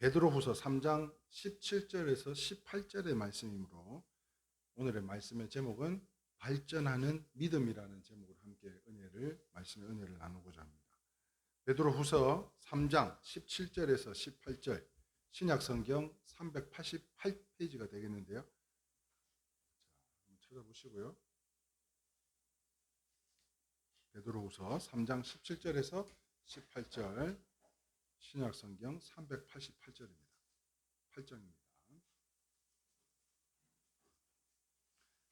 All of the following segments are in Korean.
베드로후서 3장 17절에서 18절의 말씀이므로 오늘의 말씀의 제목은 발전하는 믿음이라는 제목으로 함께 말씀의 은혜를 나누고자 합니다. 베드로후서 3장 17절에서 18절 신약성경 388페이지가 되겠는데요. 한번 찾아보시고요. 베드로후서 3장 17절에서 18절 신약성경 388절입니다. 8장입니다.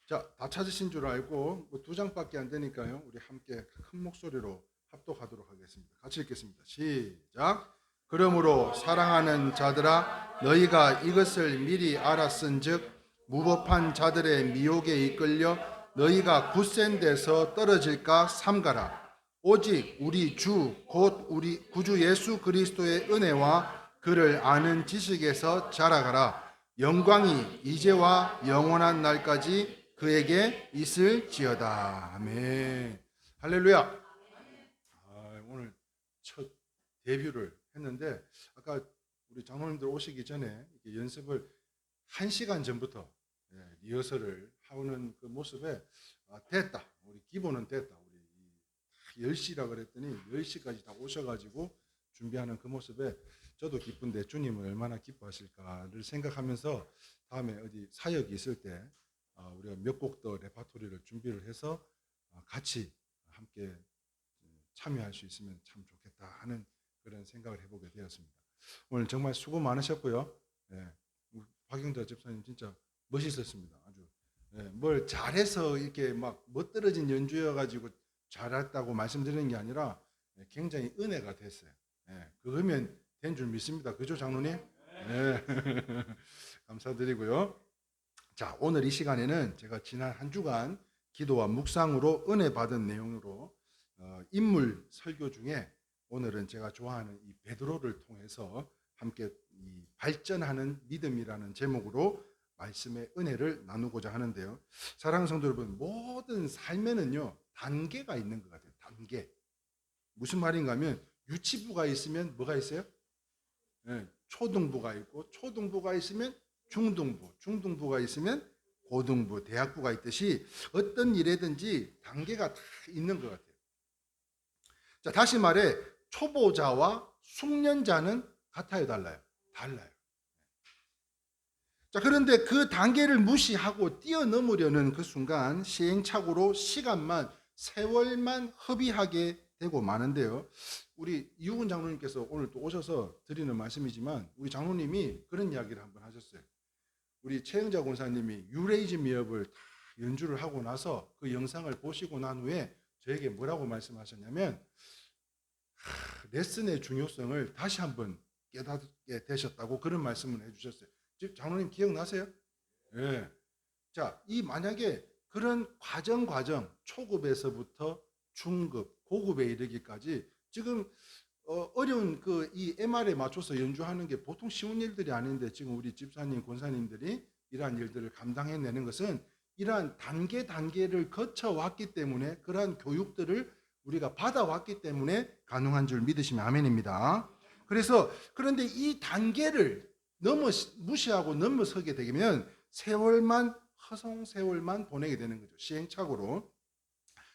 자, 다 찾으신 줄 알고 두 장밖에 안 되니까요. 우리 함께 큰 목소리로 합독하도록 하겠습니다. 같이 읽겠습니다. 시작. 그러므로 사랑하는 자들아 너희가 이것을 미리 알았은즉 무법한 자들의 미혹에 이끌려 너희가 굳센 데서 떨어질까 삼가라. 오직 우리 주 곧 우리 구주 예수 그리스도의 은혜와 그를 아는 지식에서 자라가라. 영광이 이제와 영원한 날까지 그에게 있을지어다. 아멘. 할렐루야. 오늘 첫 데뷔를 했는데 아까 우리 장로님들 오시기 전에 이렇게 연습을 1시간 전부터 리허설을 하는 그 모습에 됐다. 우리 기본은 됐다. 우리 10시라 그랬더니 10시까지 다 오셔가지고 준비하는 그 모습에 저도 기쁜데 주님은 얼마나 기뻐하실까를 생각하면서 다음에 어디 사역이 있을 때 우리가 몇 곡 더 레파토리를 준비를 해서 같이 함께 참여할 수 있으면 참 좋겠다 하는 그런 생각을 해보게 되었습니다. 오늘 정말 수고 많으셨고요. 박영자 집사님 진짜 멋있었습니다. 아주 뭘 잘해서 이렇게 막 멋들어진 연주여가지고 잘했다고 말씀드리는 게 아니라 굉장히 은혜가 됐어요. 그거면 된 줄 믿습니다. 그죠, 장로님? 네. 감사드리고요. 자, 오늘 이 시간에는 제가 지난 한 주간 기도와 묵상으로 은혜 받은 내용으로 인물 설교 중에 오늘은 제가 좋아하는 이 베드로를 통해서 함께 이 발전하는 믿음이라는 제목으로 말씀의 은혜를 나누고자 하는데요. 사랑하는 성도 여러분, 모든 삶에는요 단계가 있는 것 같아요. 단계. 무슨 말인가 하면 유치부가 있으면 뭐가 있어요? 초등부가 있고 초등부가 있으면 중등부, 중등부가 있으면 고등부, 대학부가 있듯이 어떤 일에든지 단계가 다 있는 것 같아요. 자, 다시 말해 초보자와 숙련자는 같아요, 달라요? 달라요. 자, 그런데 그 단계를 무시하고 뛰어넘으려는 그 순간 시행착오로 시간만, 세월만 허비하게 되고 마는데요. 우리 이우근 장로님께서 오늘 또 오셔서 드리는 말씀이지만 우리 장로님이 그런 이야기를 한번 하셨어요. 우리 최영자 권사님이 유레이즈 미업을 다 연주를 하고 나서 그 영상을 보시고 난 후에 저에게 뭐라고 말씀하셨냐면 레슨의 중요성을 다시 한번 깨닫게 되셨다고 그런 말씀을 해주셨어요. 장로님 기억나세요? 네. 자, 이 만약에 그런 과정 초급에서부터 중급, 고급에 이르기까지 지금 어려운 그 이 MR에 맞춰서 연주하는 게 보통 쉬운 일들이 아닌데 지금 우리 집사님, 권사님들이 이러한 일들을 감당해내는 것은 이러한 단계를 거쳐왔기 때문에 그러한 교육들을 우리가 받아왔기 때문에 가능한 줄 믿으시면 아멘입니다. 그런데 이 단계를 무시하고 넘어서게 되면 허송세월만 보내게 되는 거죠. 시행착오로.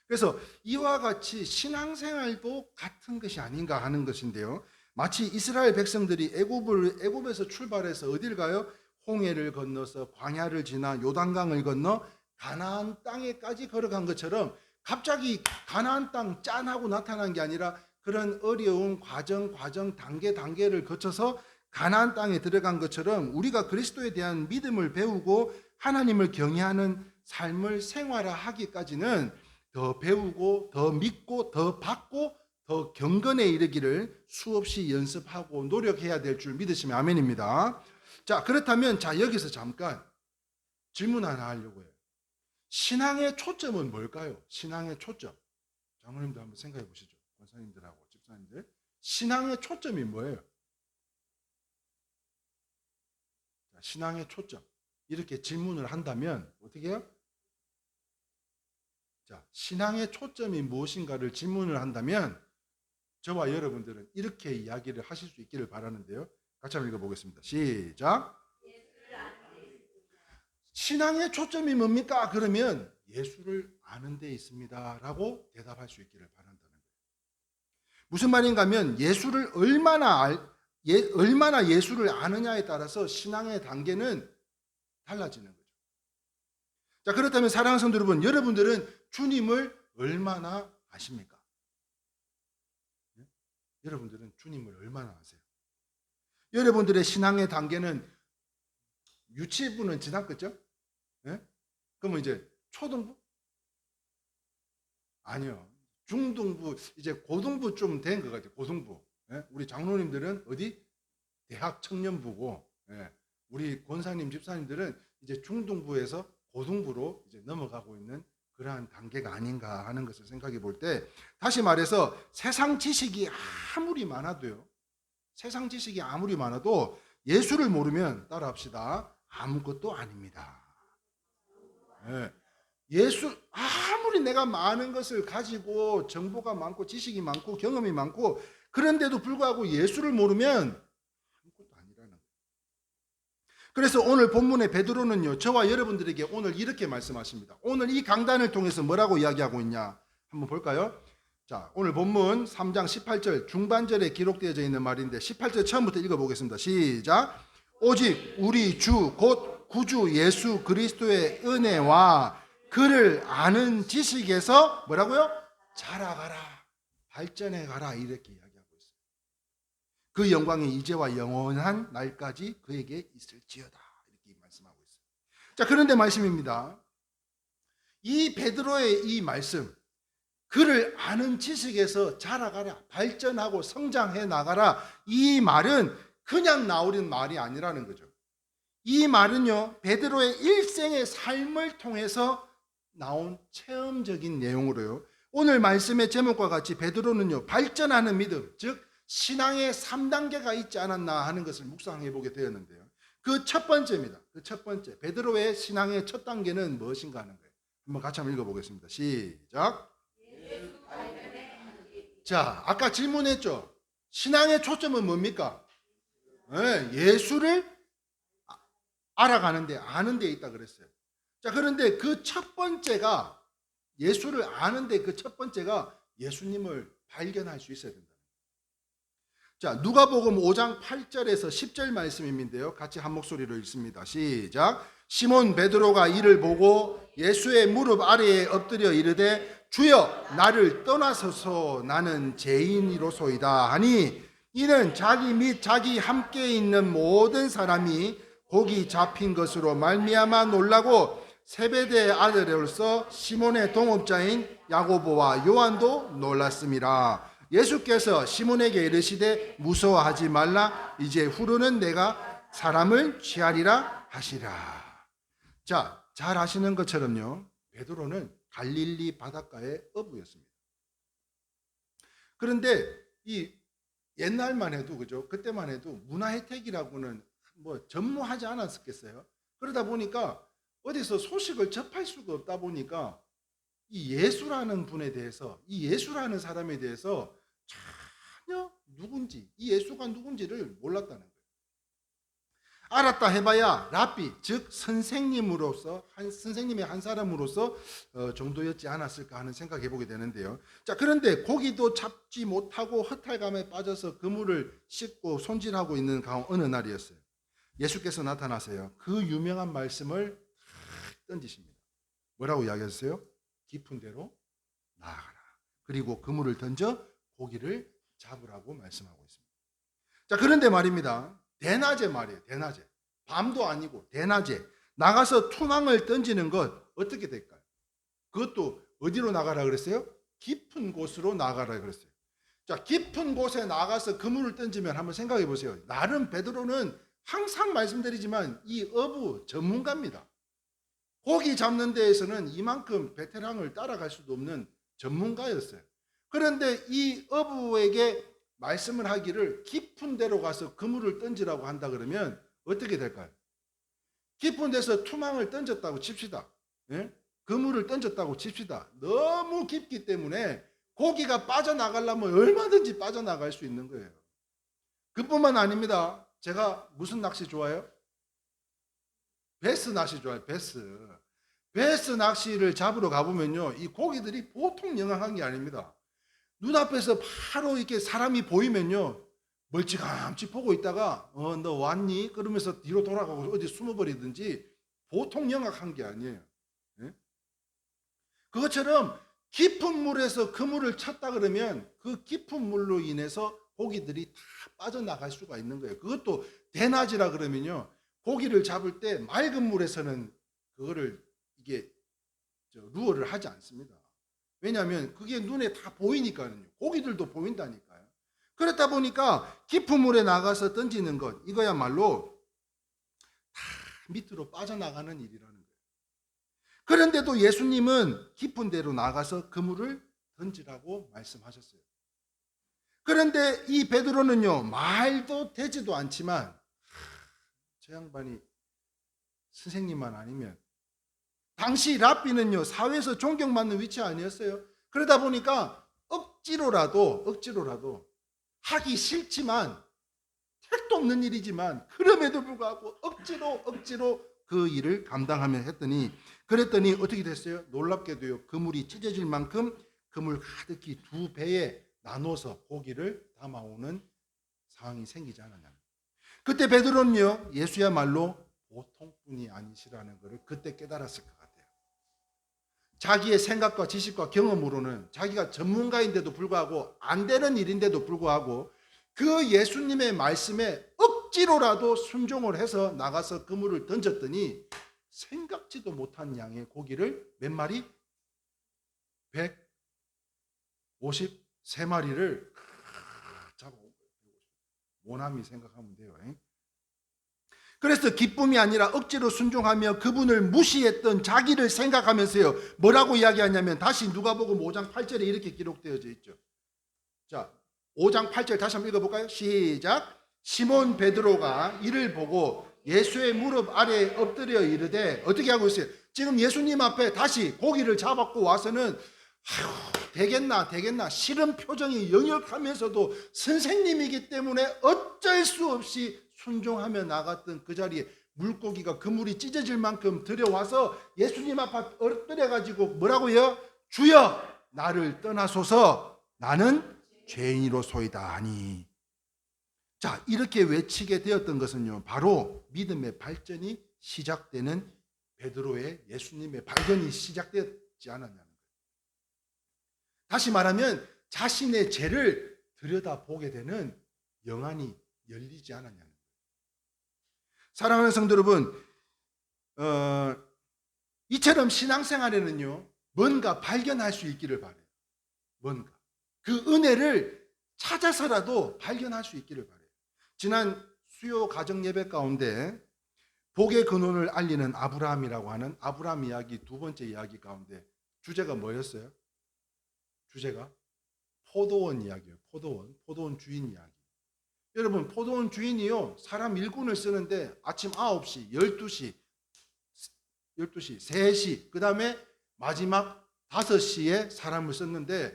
그래서 이와 같이 신앙생활도 같은 것이 아닌가 하는 것인데요. 마치 이스라엘 백성들이 애굽에서 출발해서 어딜 가요? 홍해를 건너서 광야를 지나 요단강을 건너 가나안 땅에까지 걸어간 것처럼 갑자기 가나안 땅 짠하고 나타난 게 아니라 그런 어려운 과정 단계를 거쳐서 가나안 땅에 들어간 것처럼 우리가 그리스도에 대한 믿음을 배우고 하나님을 경외하는 삶을 생활화하기까지는 더 배우고 더 믿고 더 받고 더 경건에 이르기를 수없이 연습하고 노력해야 될 줄 믿으시면 아멘입니다. 자, 그렇다면 여기서 잠깐 질문 하나 하려고 해요. 신앙의 초점은 뭘까요? 신앙의 초점. 장로님도 한번 생각해 보시죠. 권사님들하고 집사님들. 신앙의 초점이 뭐예요? 자, 신앙의 초점. 이렇게 질문을 한다면 어떻게 해요? 자, 신앙의 초점이 무엇인가를 질문을 한다면 저와 여러분들은 이렇게 이야기를 하실 수 있기를 바라는데요. 같이 한번 읽어보겠습니다. 시작. 신앙의 초점이 뭡니까? 그러면 예수를 아는 데 있습니다 라고 대답할 수 있기를 바란다는 거예요. 무슨 말인가 하면 예수를 얼마나 예수를 아느냐에 따라서 신앙의 단계는 달라지는 거죠. 자, 그렇다면 사랑하는 성도 여러분, 여러분들은 주님을 얼마나 아십니까? 여러분들은 주님을 얼마나 아세요? 여러분들의 신앙의 단계는 유치부는 지났겠죠? 그러면 이제 초등부? 아니요. 중등부, 이제 고등부 좀 된 것 같아요. 고등부. 우리 장로님들은 어디? 대학 청년부고, 우리 권사님, 집사님들은 이제 중등부에서 고등부로 이제 넘어가고 있는 그러한 단계가 아닌가 하는 것을 생각해 볼 때, 다시 말해서 세상 지식이 아무리 많아도요, 세상 지식이 아무리 많아도 예수를 모르면 따라합시다. 아무것도 아닙니다. 예수 아무리 내가 많은 것을 가지고 정보가 많고 지식이 많고 경험이 많고 그런데도 불구하고 예수를 모르면 아무것도 아니라는 거예요. 그래서 오늘 본문의 베드로는요, 저와 여러분들에게 오늘 이렇게 말씀하십니다. 오늘 이 강단을 통해서 뭐라고 이야기하고 있냐 한번 볼까요? 자, 오늘 본문 3장 18절 중반절에 기록되어져 있는 말인데 18절 처음부터 읽어보겠습니다. 시작. 오직 우리 주 곧 구주 예수 그리스도의 은혜와 그를 아는 지식에서 뭐라고요? 자라가라, 발전해가라, 이렇게 이야기하고 있어요. 그 영광이 이제와 영원한 날까지 그에게 있을지어다, 이렇게 말씀하고 있어요. 자, 그런데 말씀입니다. 이 베드로의 이 말씀, 그를 아는 지식에서 자라가라, 발전하고 성장해 나가라, 이 말은 그냥 나오는 말이 아니라는 거죠. 이 말은요, 베드로의 일생의 삶을 통해서 나온 체험적인 내용으로요, 오늘 말씀의 제목과 같이 베드로는요, 발전하는 믿음, 즉 신앙의 3단계가 있지 않았나 하는 것을 묵상해 보게 되었는데요. 그 첫 번째입니다. 그 첫 번째, 베드로의 신앙의 첫 단계는 무엇인가 하는 거예요. 한번 같이 한번 읽어보겠습니다. 시작. 자, 아까 질문했죠. 신앙의 초점은 뭡니까? 예수를 알아가는데, 아는 데 있다 그랬어요. 자, 그런데 그 첫 번째가, 예수를 아는데 그 첫 번째가 예수님을 발견할 수 있어야 된다. 자, 누가복음 5장 8절에서 10절 말씀인데요, 같이 한 목소리로 읽습니다. 시작. 시몬 베드로가 이를 보고 예수의 무릎 아래에 엎드려 이르되 주여 나를 떠나소서 나는 죄인이로소이다 하니, 이는 자기 및 자기 함께 있는 모든 사람이 곡이 잡힌 것으로 말미암아 놀라고 세베대의 아들로서 시몬의 동업자인 야고보와 요한도 놀랐음이라. 예수께서 시몬에게 이르시되 무서워하지 말라, 이제 후로는 내가 사람을 취하리라 하시라. 자, 잘 아시는 것처럼요, 베드로는 갈릴리 바닷가의 어부였습니다. 그런데 이 옛날만 해도, 그죠? 그때만 해도 문화 혜택이라고는 뭐 전무하지 않았겠어요. 그러다 보니까 어디서 소식을 접할 수가 없다 보니까 이 예수라는 분에 대해서, 이 예수라는 사람에 대해서 전혀 누군지, 이 예수가 누군지를 몰랐다는 거예요. 알았다 해봐야 랍비, 즉 선생님으로서, 선생님의 한 사람으로서 정도였지 않았을까 하는 생각해 보게 되는데요. 자, 그런데 고기도 잡지 못하고 허탈감에 빠져서 그물을 씻고 손질하고 있는 어느 날이었어요. 예수께서 나타나세요. 그 유명한 말씀을 던지십니다. 뭐라고 이야기하셨어요? 깊은 데로 나아가라. 그리고 그물을 던져 고기를 잡으라고 말씀하고 있습니다. 자, 그런데 말입니다. 대낮에 말이에요. 대낮에. 밤도 아니고 대낮에 나가서 투망을 던지는 것 어떻게 될까요? 그것도 어디로 나가라 그랬어요? 깊은 곳으로 나가라 그랬어요. 자, 깊은 곳에 나가서 그물을 던지면 한번 생각해 보세요. 나름 베드로는 항상 말씀드리지만 이 어부 전문가입니다. 고기 잡는 데에서는 이만큼 베테랑을 따라갈 수도 없는 전문가였어요. 그런데 이 어부에게 말씀을 하기를 깊은 데로 가서 그물을 던지라고 한다 그러면 어떻게 될까요? 깊은 데서 투망을 던졌다고 칩시다. 그물을 던졌다고 칩시다. 너무 깊기 때문에 고기가 빠져나가려면 얼마든지 빠져나갈 수 있는 거예요. 그뿐만 아닙니다. 제가 무슨 낚시 좋아해요? 베스 낚시 좋아해요. 베스 낚시를 잡으러 가보면요, 이 고기들이 보통 영악한 게 아닙니다. 눈앞에서 바로 이렇게 사람이 보이면요, 멀찌감치 보고 있다가 너 왔니? 그러면서 뒤로 돌아가고 어디 숨어버리든지 보통 영악한 게 아니에요. 예? 그것처럼 깊은 물에서 그물을 쳤다 그러면 그 깊은 물로 인해서 고기들이 다 빠져나갈 수가 있는 거예요. 그것도 대낮이라 그러면요, 고기를 잡을 때 맑은 물에서는 그거를 이게 루어를 하지 않습니다. 왜냐하면 그게 눈에 다 보이니까요. 고기들도 보인다니까요. 그렇다 보니까 깊은 물에 나가서 던지는 것, 이거야말로 다 밑으로 빠져나가는 일이라는 거예요. 그런데도 예수님은 깊은 데로 나가서 그물을 던지라고 말씀하셨어요. 그런데 이 베드로는요, 말도 되지도 않지만 저 양반이 선생님만 아니면, 당시 랍비는요, 사회에서 존경받는 위치 아니었어요. 그러다 보니까 억지로라도 하기 싫지만, 택도 없는 일이지만 그럼에도 불구하고 억지로 그 일을 감당하며 그랬더니 어떻게 됐어요? 놀랍게도요, 그물이 찢어질 만큼 그물 가득히 두 배에 나눠서 고기를 담아오는 상황이 생기지 않았냐. 그때 베드로는요, 예수야말로 보통뿐이 아니시라는 것을 그때 깨달았을 것 같아요. 자기의 생각과 지식과 경험으로는 자기가 전문가인데도 불구하고 안 되는 일인데도 불구하고 그 예수님의 말씀에 억지로라도 순종을 해서 나가서 그물을 던졌더니 생각지도 못한 양의 고기를 몇 마리? 153마리를 잡아온 거예요. 모남이 생각하면 돼요. 그래서 기쁨이 아니라 억지로 순종하며 그분을 무시했던 자기를 생각하면서요, 뭐라고 이야기하냐면, 다시 누가복음 5장 8절에 이렇게 기록되어져 있죠. 자, 5장 8절 다시 한번 읽어볼까요? 시작. 시몬 베드로가 이를 보고 예수의 무릎 아래에 엎드려 이르되, 어떻게 하고 있어요? 지금 예수님 앞에 다시 고기를 잡았고 와서는 되겠나 싫은 표정이 역력하면서도 선생님이기 때문에 어쩔 수 없이 순종하며 나갔던 그 자리에 물고기가 그물이 찢어질 만큼 들여와서 예수님 앞에 엎드려가지고 뭐라고요? 주여, 나를 떠나소서, 나는 죄인이로소이다 하니. 자, 이렇게 외치게 되었던 것은요, 바로 믿음의 발전이 시작되는, 베드로의 예수님의 발견이 시작되었지 않았냐는 거예요. 다시 말하면 자신의 죄를 들여다보게 되는 영안이 열리지 않았냐는 거예요. 사랑하는 성도 여러분, 이처럼 신앙생활에는요, 뭔가 발견할 수 있기를 바라요. 뭔가 그 은혜를 찾아서라도 발견할 수 있기를 바라요. 지난 수요 가정 예배 가운데 복의 근원을 알리는 아브라함이라고 하는 아브라함 이야기 두 번째 이야기 가운데 주제가 뭐였어요? 주제가 포도원 이야기예요. 포도원 주인 이야기. 여러분, 포도원 주인이요, 사람 일꾼을 쓰는데 아침 9시, 12시, 3시, 그 다음에 마지막 5시에 사람을 썼는데,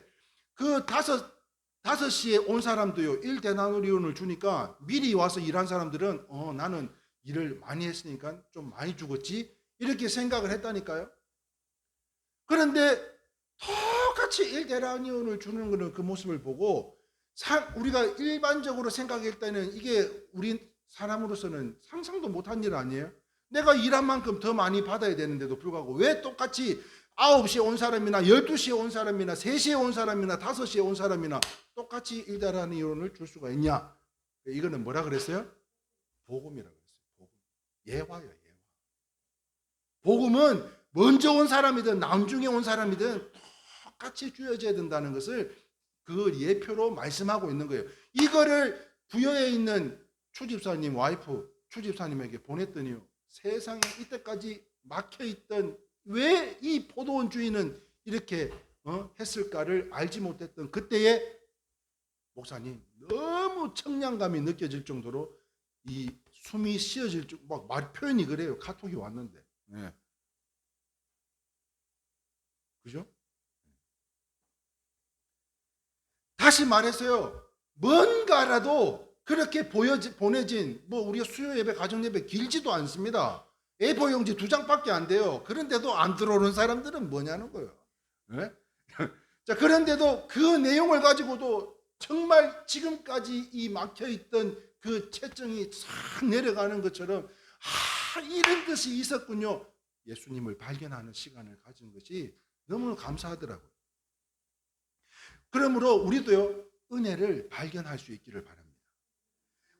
그 5시에 온 사람도요, 1데나리온을 주니까 미리 와서 일한 사람들은 나는 일을 많이 했으니까 좀 많이 주겠지, 이렇게 생각을 했다니까요. 그런데 똑같이 1데나리온을 주는 거는 그 모습을 보고 우리가 일반적으로 생각할 때는 이게 우리 사람으로서는 상상도 못한 일 아니에요? 내가 일한 만큼 더 많이 받아야 되는데도 불구하고 왜 똑같이 9시에 온 사람이나 12시에 온 사람이나 3시에 온 사람이나 5시에 온 사람이나 똑같이 1데나리온을 줄 수가 있냐? 이거는 뭐라 그랬어요? 복음이라고 그랬어요. 복음. 예화예요, 예화. 복음은 먼저 온 사람이든 나중에 온 사람이든 똑같이 주어져야 된다는 것을 그 예표로 말씀하고 있는 거예요. 이거를 부여에 있는 추집사님 와이프 추집사님에게 보냈더니요, 세상에 이때까지 막혀있던, 왜 이 포도원 주인은 이렇게 했을까를 알지 못했던 그때의 목사님, 너무 청량감이 느껴질 정도로 이 숨이 쉬어질 막 말 표현이 그래요. 카톡이 왔는데. 네. 그죠? 다시 말해서요, 뭔가라도 그렇게 보내진 우리가 수요 예배, 가정 예배 길지도 않습니다. A4 용지 2장밖에 안 돼요. 그런데도 안 들어오는 사람들은 뭐냐는 거예요. 네? 자, 그런데도 그 내용을 가지고도 정말 지금까지 이 막혀있던 그 채증이 싹 내려가는 것처럼 이런 뜻이 있었군요. 예수님을 발견하는 시간을 가진 것이 너무 감사하더라고요. 그러므로 우리도요, 은혜를 발견할 수 있기를 바랍니다.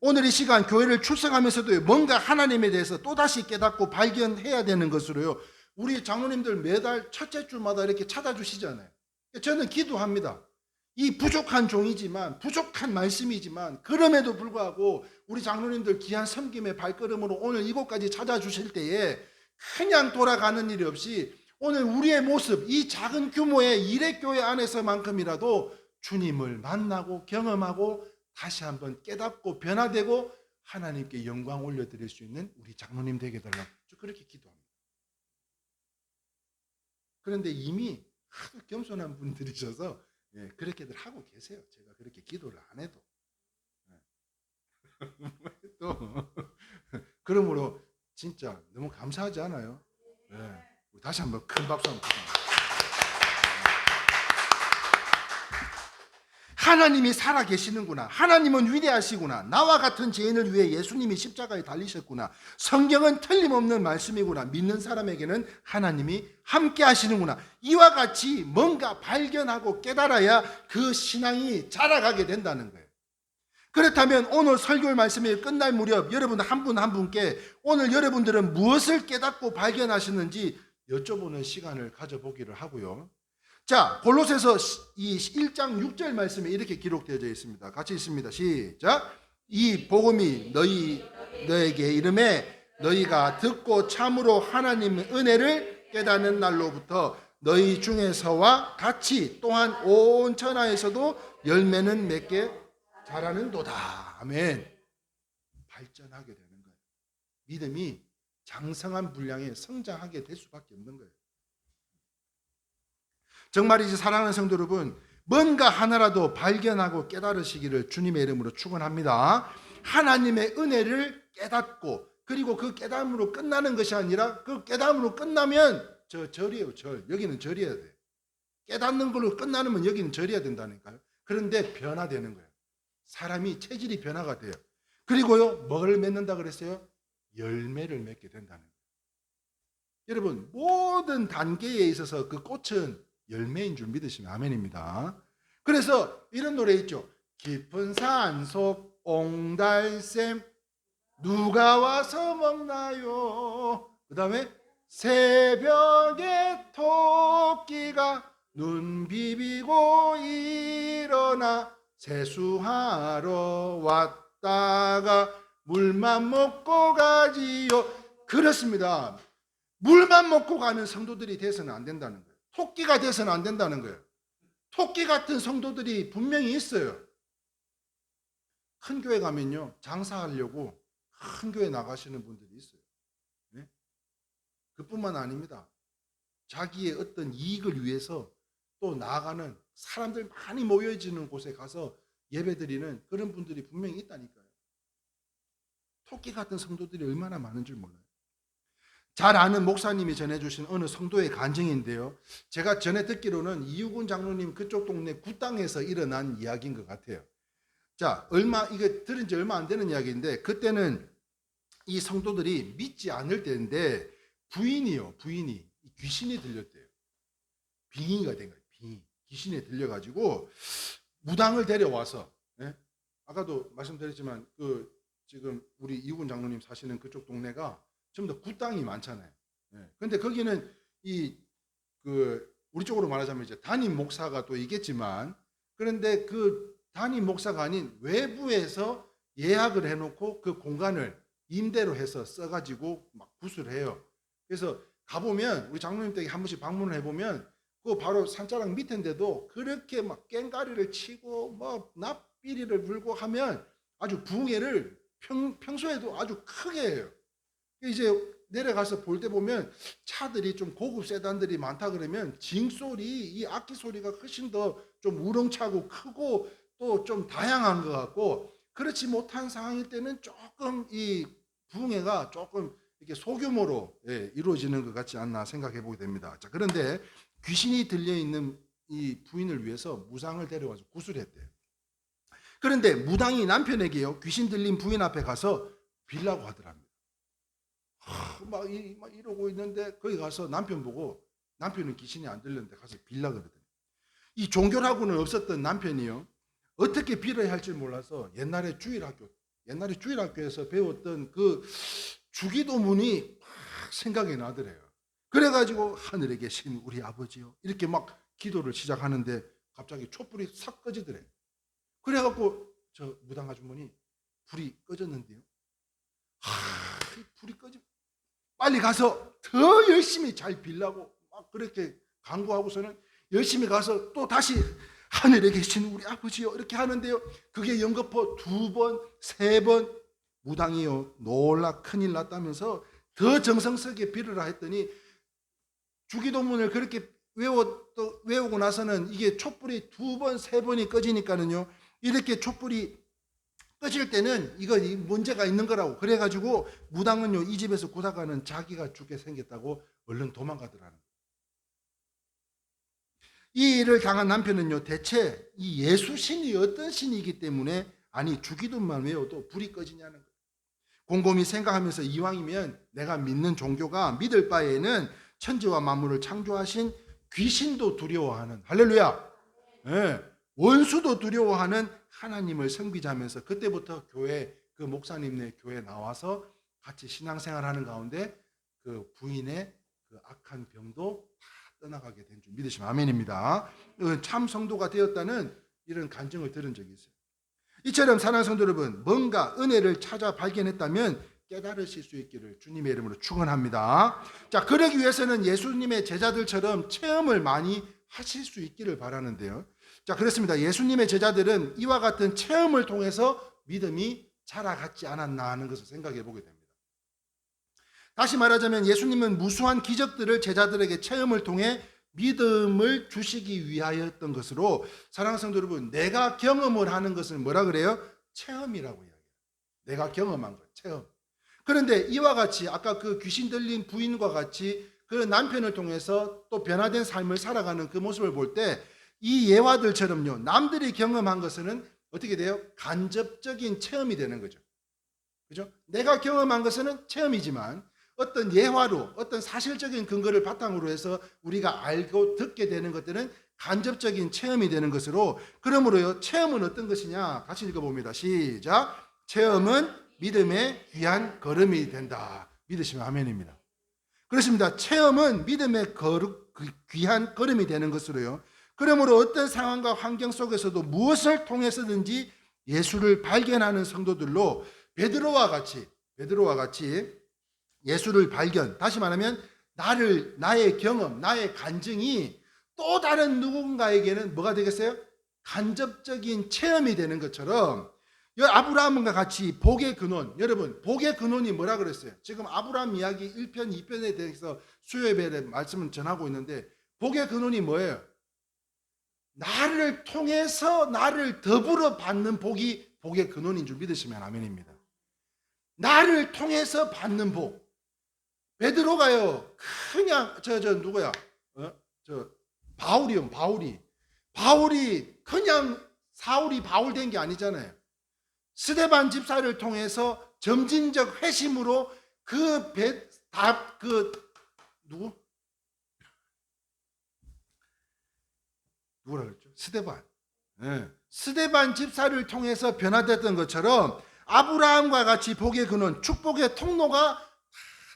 오늘 이 시간 교회를 출석하면서도 뭔가 하나님에 대해서 또다시 깨닫고 발견해야 되는 것으로요, 우리 장로님들 매달 첫째 주마다 이렇게 찾아주시잖아요. 저는 기도합니다. 이 부족한 종이지만, 부족한 말씀이지만, 그럼에도 불구하고 우리 장로님들 귀한 섬김의 발걸음으로 오늘 이곳까지 찾아주실 때에 그냥 돌아가는 일이 없이 오늘 우리의 모습, 이 작은 규모의 일회교회 안에서만큼이라도 주님을 만나고 경험하고 다시 한번 깨닫고 변화되고 하나님께 영광 올려드릴 수 있는 우리 장로님 되게 달라고 그렇게 기도합니다. 그런데 이미 하도 겸손한 분들이셔서 그렇게들 하고 계세요. 제가 그렇게 기도를 안 해도. 또 그러므로 진짜 너무 감사하지 않아요? 다시 한번 큰 박수 한번 드립니다. 하나님이 살아계시는구나. 하나님은 위대하시구나. 나와 같은 죄인을 위해 예수님이 십자가에 달리셨구나. 성경은 틀림없는 말씀이구나. 믿는 사람에게는 하나님이 함께 하시는구나. 이와 같이 뭔가 발견하고 깨달아야 그 신앙이 자라가게 된다는 거예요. 그렇다면 오늘 설교 말씀이 끝날 무렵 여러분 한 분 한 분께 오늘 여러분들은 무엇을 깨닫고 발견하셨는지 여쭤보는 시간을 가져보기를 하고요. 자, 골로새서 이 1장 6절 말씀에 이렇게 기록되어져 있습니다. 같이 있습니다. 시작. 이 복음이 너에게 이름에 너희가 듣고 참으로 하나님의 은혜를 깨닫는 날로부터 너희 중에서와 같이 또한 온 천하에서도 열매는 맺게 자라는도다. 아멘. 발전하게 되는 거예요. 믿음이 장성한 분량에 성장하게 될 수밖에 없는 거예요. 정말이지 사랑하는 성도 여러분, 뭔가 하나라도 발견하고 깨달으시기를 주님의 이름으로 축원합니다. 하나님의 은혜를 깨닫고 그리고 그 깨달음으로 끝나는 것이 아니라 그 깨달음으로 끝나면 절이에요. 절. 여기는 절이어야 돼요. 깨닫는 걸로 끝나면 여기는 절이어야 된다니까요. 그런데 변화되는 거예요. 사람이 체질이 변화가 돼요. 그리고요, 뭘 맺는다 그랬어요? 열매를 맺게 된다는 거예요. 여러분, 모든 단계에 있어서 그 꽃은 열매인 줄 믿으시면 아멘입니다. 그래서 이런 노래 있죠. 깊은 산속 옹달샘 누가 와서 먹나요? 그 다음에 새벽에 토끼가 눈 비비고 일어나 세수하러 왔다가 물만 먹고 가지요. 그렇습니다. 물만 먹고 가는 성도들이 돼서는 안 된다는 거예요. 토끼가 돼서는 안 된다는 거예요. 토끼 같은 성도들이 분명히 있어요. 큰 교회 가면요, 장사하려고 큰 교회 나가시는 분들이 있어요. 네? 그뿐만 아닙니다. 자기의 어떤 이익을 위해서 또 나아가는 사람들 많이 모여지는 곳에 가서 예배드리는 그런 분들이 분명히 있다니까요. 토끼 같은 성도들이 얼마나 많은 줄 몰라요. 잘 아는 목사님이 전해주신 어느 성도의 간증인데요. 제가 전에 듣기로는 이유근 장로님 그쪽 동네 굿당에서 일어난 이야기인 것 같아요. 자, 이거 들은 지 얼마 안 되는 이야기인데, 그때는 이 성도들이 믿지 않을 때인데 부인이 귀신이 들렸대요. 빙의가 된 거예요. 귀신이 들려가지고 무당을 데려와서, 아까도 말씀드렸지만 지금 우리 이우근 장로님 사시는 그쪽 동네가 전부 다 굿당이 많잖아요. 근데 거기는 우리 쪽으로 말하자면 이제 담임 목사가 또 있겠지만, 그런데 그 담임 목사가 아닌 외부에서 예약을 해놓고 그 공간을 임대로 해서 써가지고 막 구슬을 해요. 그래서 가보면 우리 장로님 댁에 한 번씩 방문을 해보면 그 바로 산자락 밑인데도 그렇게 막 깽가리를 치고 뭐 납비리를 불고 하면 아주 붕해를 평소에도 아주 크게 해요. 이제 내려가서 볼 때 보면 차들이 좀 고급 세단들이 많다 그러면 징소리, 이 악기 소리가 훨씬 더 좀 우렁차고 크고 또 좀 다양한 것 같고, 그렇지 못한 상황일 때는 조금 이 부흥회가 조금 이렇게 소규모로 이루어지는 것 같지 않나 생각해 보게 됩니다. 자, 그런데 귀신이 들려 있는 이 부인을 위해서 무당을 데려와서 구술했대요. 그런데 무당이 남편에게요, 귀신 들린 부인 앞에 가서 빌라고 하더랍니다. 막 이러고 있는데 거기 가서 남편 보고, 남편은 귀신이 안 들렸는데 가서 빌라 그러더니, 이 종교라고는 없었던 남편이요, 어떻게 빌어야 할지 몰라서 옛날에 주일학교에서 배웠던 그 주기도문이 막 생각이 나더래요. 그래가지고 하늘에 계신 우리 아버지요, 이렇게 막 기도를 시작하는데 갑자기 촛불이 싹 꺼지더래. 그래갖고 저 무당 아주머니, 불이 꺼졌는데요, 불이 꺼지, 빨리 가서 더 열심히 잘 빌라고 막 그렇게 간구하고서는 열심히 가서 또 다시 하늘에 계신 우리 아버지요 이렇게 하는데요, 그게 연거푸 2번, 3번, 무당이요 놀라 큰일 났다면서 더 정성스럽게 빌으라 했더니 주기도문을 그렇게 외우고 나서는 이게 촛불이 2번, 3번이 꺼지니까는요, 이렇게 촛불이 꺼질 때는 이거 문제가 있는 거라고, 그래가지고 무당은요 이 집에서 구다가는 자기가 죽게 생겼다고 얼른 도망가더라는 거예요. 이 일을 당한 남편은요, 대체 이 예수 신이 어떤 신이기 때문에 아니 주기도만 외워도 불이 꺼지냐는 거예요. 곰곰이 생각하면서 이왕이면 내가 믿는 종교가 믿을 바에는 천지와 만물을 창조하신 귀신도 두려워하는, 할렐루야, 원수도 두려워하는 하나님을 섬기자면서 그때부터 교회, 그 목사님네 교회 나와서 같이 신앙생활하는 가운데 그 부인의 그 악한 병도 다 떠나가게 된 줄 믿으시면 아멘입니다. 참 성도가 되었다는 이런 간증을 들은 적이 있어요. 이처럼 사랑하는 성도 여러분, 뭔가 은혜를 찾아 발견했다면 깨달으실 수 있기를 주님의 이름으로 축원합니다. 자, 그러기 위해서는 예수님의 제자들처럼 체험을 많이 하실 수 있기를 바라는데요. 자, 그렇습니다. 예수님의 제자들은 이와 같은 체험을 통해서 믿음이 자라갔지 않았나 하는 것을 생각해 보게 됩니다. 다시 말하자면 예수님은 무수한 기적들을 제자들에게 체험을 통해 믿음을 주시기 위하였던 것으로, 사랑하는 성도 여러분, 내가 경험을 하는 것을 뭐라 그래요? 체험이라고 이야기해요. 내가 경험한 것, 체험. 그런데 이와 같이 아까 그 귀신 들린 부인과 같이 그 남편을 통해서 또 변화된 삶을 살아가는 그 모습을 볼 때 이 예화들처럼요, 남들이 경험한 것은 어떻게 돼요? 간접적인 체험이 되는 거죠. 그죠? 내가 경험한 것은 체험이지만 어떤 예화로, 어떤 사실적인 근거를 바탕으로 해서 우리가 알고 듣게 되는 것들은 간접적인 체험이 되는 것으로, 그러므로요, 체험은 어떤 것이냐? 같이 읽어봅니다. 시작. 체험은 믿음의 귀한 걸음이 된다. 믿으시면 아멘입니다. 그렇습니다. 체험은 믿음의 귀한 걸음이 되는 것으로요, 그러므로 어떤 상황과 환경 속에서도 무엇을 통해서든지 예수를 발견하는 성도들로 베드로와 같이 예수를 발견, 다시 말하면 나의 경험, 나의 간증이 또 다른 누군가에게는 뭐가 되겠어요? 간접적인 체험이 되는 것처럼 아브라함과 같이 복의 근원, 여러분 복의 근원이 뭐라 그랬어요? 지금 아브라함 이야기 1편, 2편에 대해서 수요예배 말씀을 전하고 있는데 복의 근원이 뭐예요? 나를 통해서 나를 더불어 받는 복이 복의 근원인 줄 믿으시면 아멘입니다. 나를 통해서 받는 복. 베드로가요, 그냥 누구야? 바울이 그냥 사울이 바울 된 게 아니잖아요. 스데반 집사를 통해서 점진적 회심으로 누구라 그랬죠? 스데반. 스데반 집사를 통해서 변화됐던 것처럼 아브라함과 같이 복의 근원, 축복의 통로가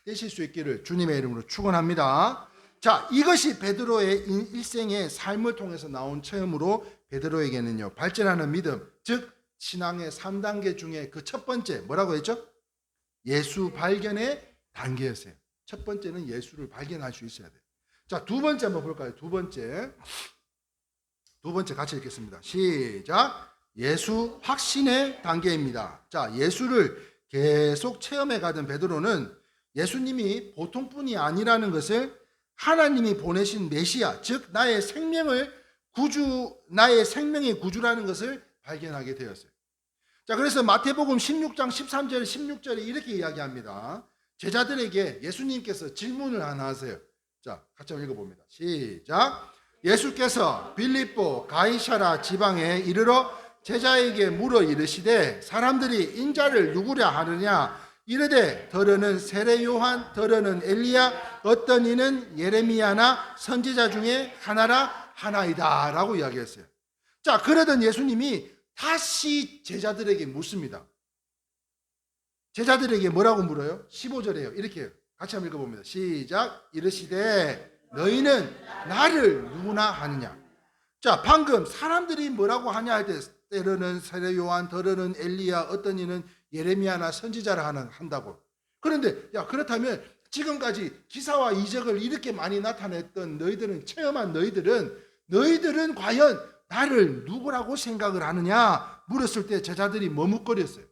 되실 수 있기를 주님의 이름으로 축원합니다. 자, 이것이 베드로의 일생의 삶을 통해서 나온 체험으로 베드로에게는요, 발전하는 믿음, 즉 신앙의 3단계 중에 그 첫 번째 뭐라고 했죠? 예수 발견의 단계였어요. 첫 번째는 예수를 발견할 수 있어야 돼요. 자, 두 번째 한번 볼까요? 두 번째 같이 읽겠습니다. 시작. 예수 확신의 단계입니다. 자, 예수를 계속 체험해 가던 베드로는 예수님이 보통 분이 아니라는 것을, 하나님이 보내신 메시아, 즉 나의 생명의 구주라는 것을 발견하게 되었어요. 자, 그래서 마태복음 16장 13절 16절에 이렇게 이야기합니다. 제자들에게 예수님께서 질문을 하나 하세요. 자, 같이 한번 읽어봅니다. 시작. 예수께서 빌립보 가이사랴 지방에 이르러 제자에게 물어 이르시되 사람들이 인자를 누구랴 하느냐 이르되 더러는 세례 요한 더러는 엘리야 어떤 이는 예레미야나 선지자 중에 하나라 하나이다 라고 이야기했어요. 자, 그러던 예수님이 다시 제자들에게 묻습니다. 제자들에게 뭐라고 물어요? 15절에요. 이렇게 해요. 같이 한번 읽어봅니다. 시작. 이르시되 너희는 나를 누구나 하느냐. 자, 방금 사람들이 뭐라고 하냐 할 때 때로는 세례 요한, 더러는 엘리야, 어떤 이는 예레미야나 선지자라 한다고. 그런데 야, 그렇다면 지금까지 기사와 이적을 이렇게 많이 나타냈던 너희들은, 체험한 너희들은 과연 나를 누구라고 생각을 하느냐 물었을 때 제자들이 머뭇거렸어요.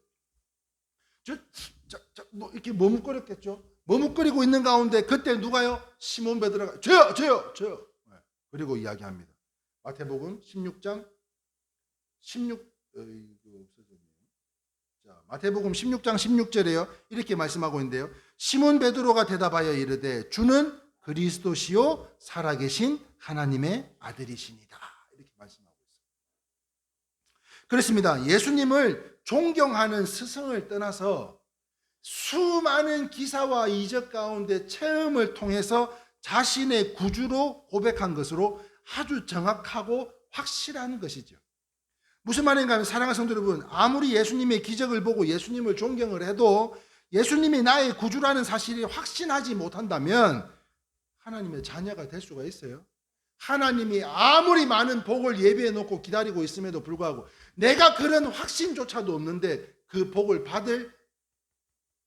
뭐 이렇게 머뭇거렸겠죠. 머뭇거리고 있는 가운데 그때 누가요? 시몬 베드로가 저요. 그리고 이야기합니다. 마태복음 16장 16 자, 마태복음 16장 16절에요. 이렇게 말씀하고 있는데요. 시몬 베드로가 대답하여 이르되 주는 그리스도시요 살아계신 하나님의 아들이시니다. 이렇게 말씀하고 있습니다. 그렇습니다. 예수님을 존경하는 스승을 떠나서 수많은 기사와 이적 가운데 체험을 통해서 자신의 구주로 고백한 것으로 아주 정확하고 확실한 것이죠. 무슨 말인가 하면 사랑하는 성도 여러분, 아무리 예수님의 기적을 보고 예수님을 존경을 해도 예수님이 나의 구주라는 사실이 확신하지 못한다면 하나님의 자녀가 될 수가 있어요? 하나님이 아무리 많은 복을 예비해 놓고 기다리고 있음에도 불구하고 내가 그런 확신조차도 없는데 그 복을 받을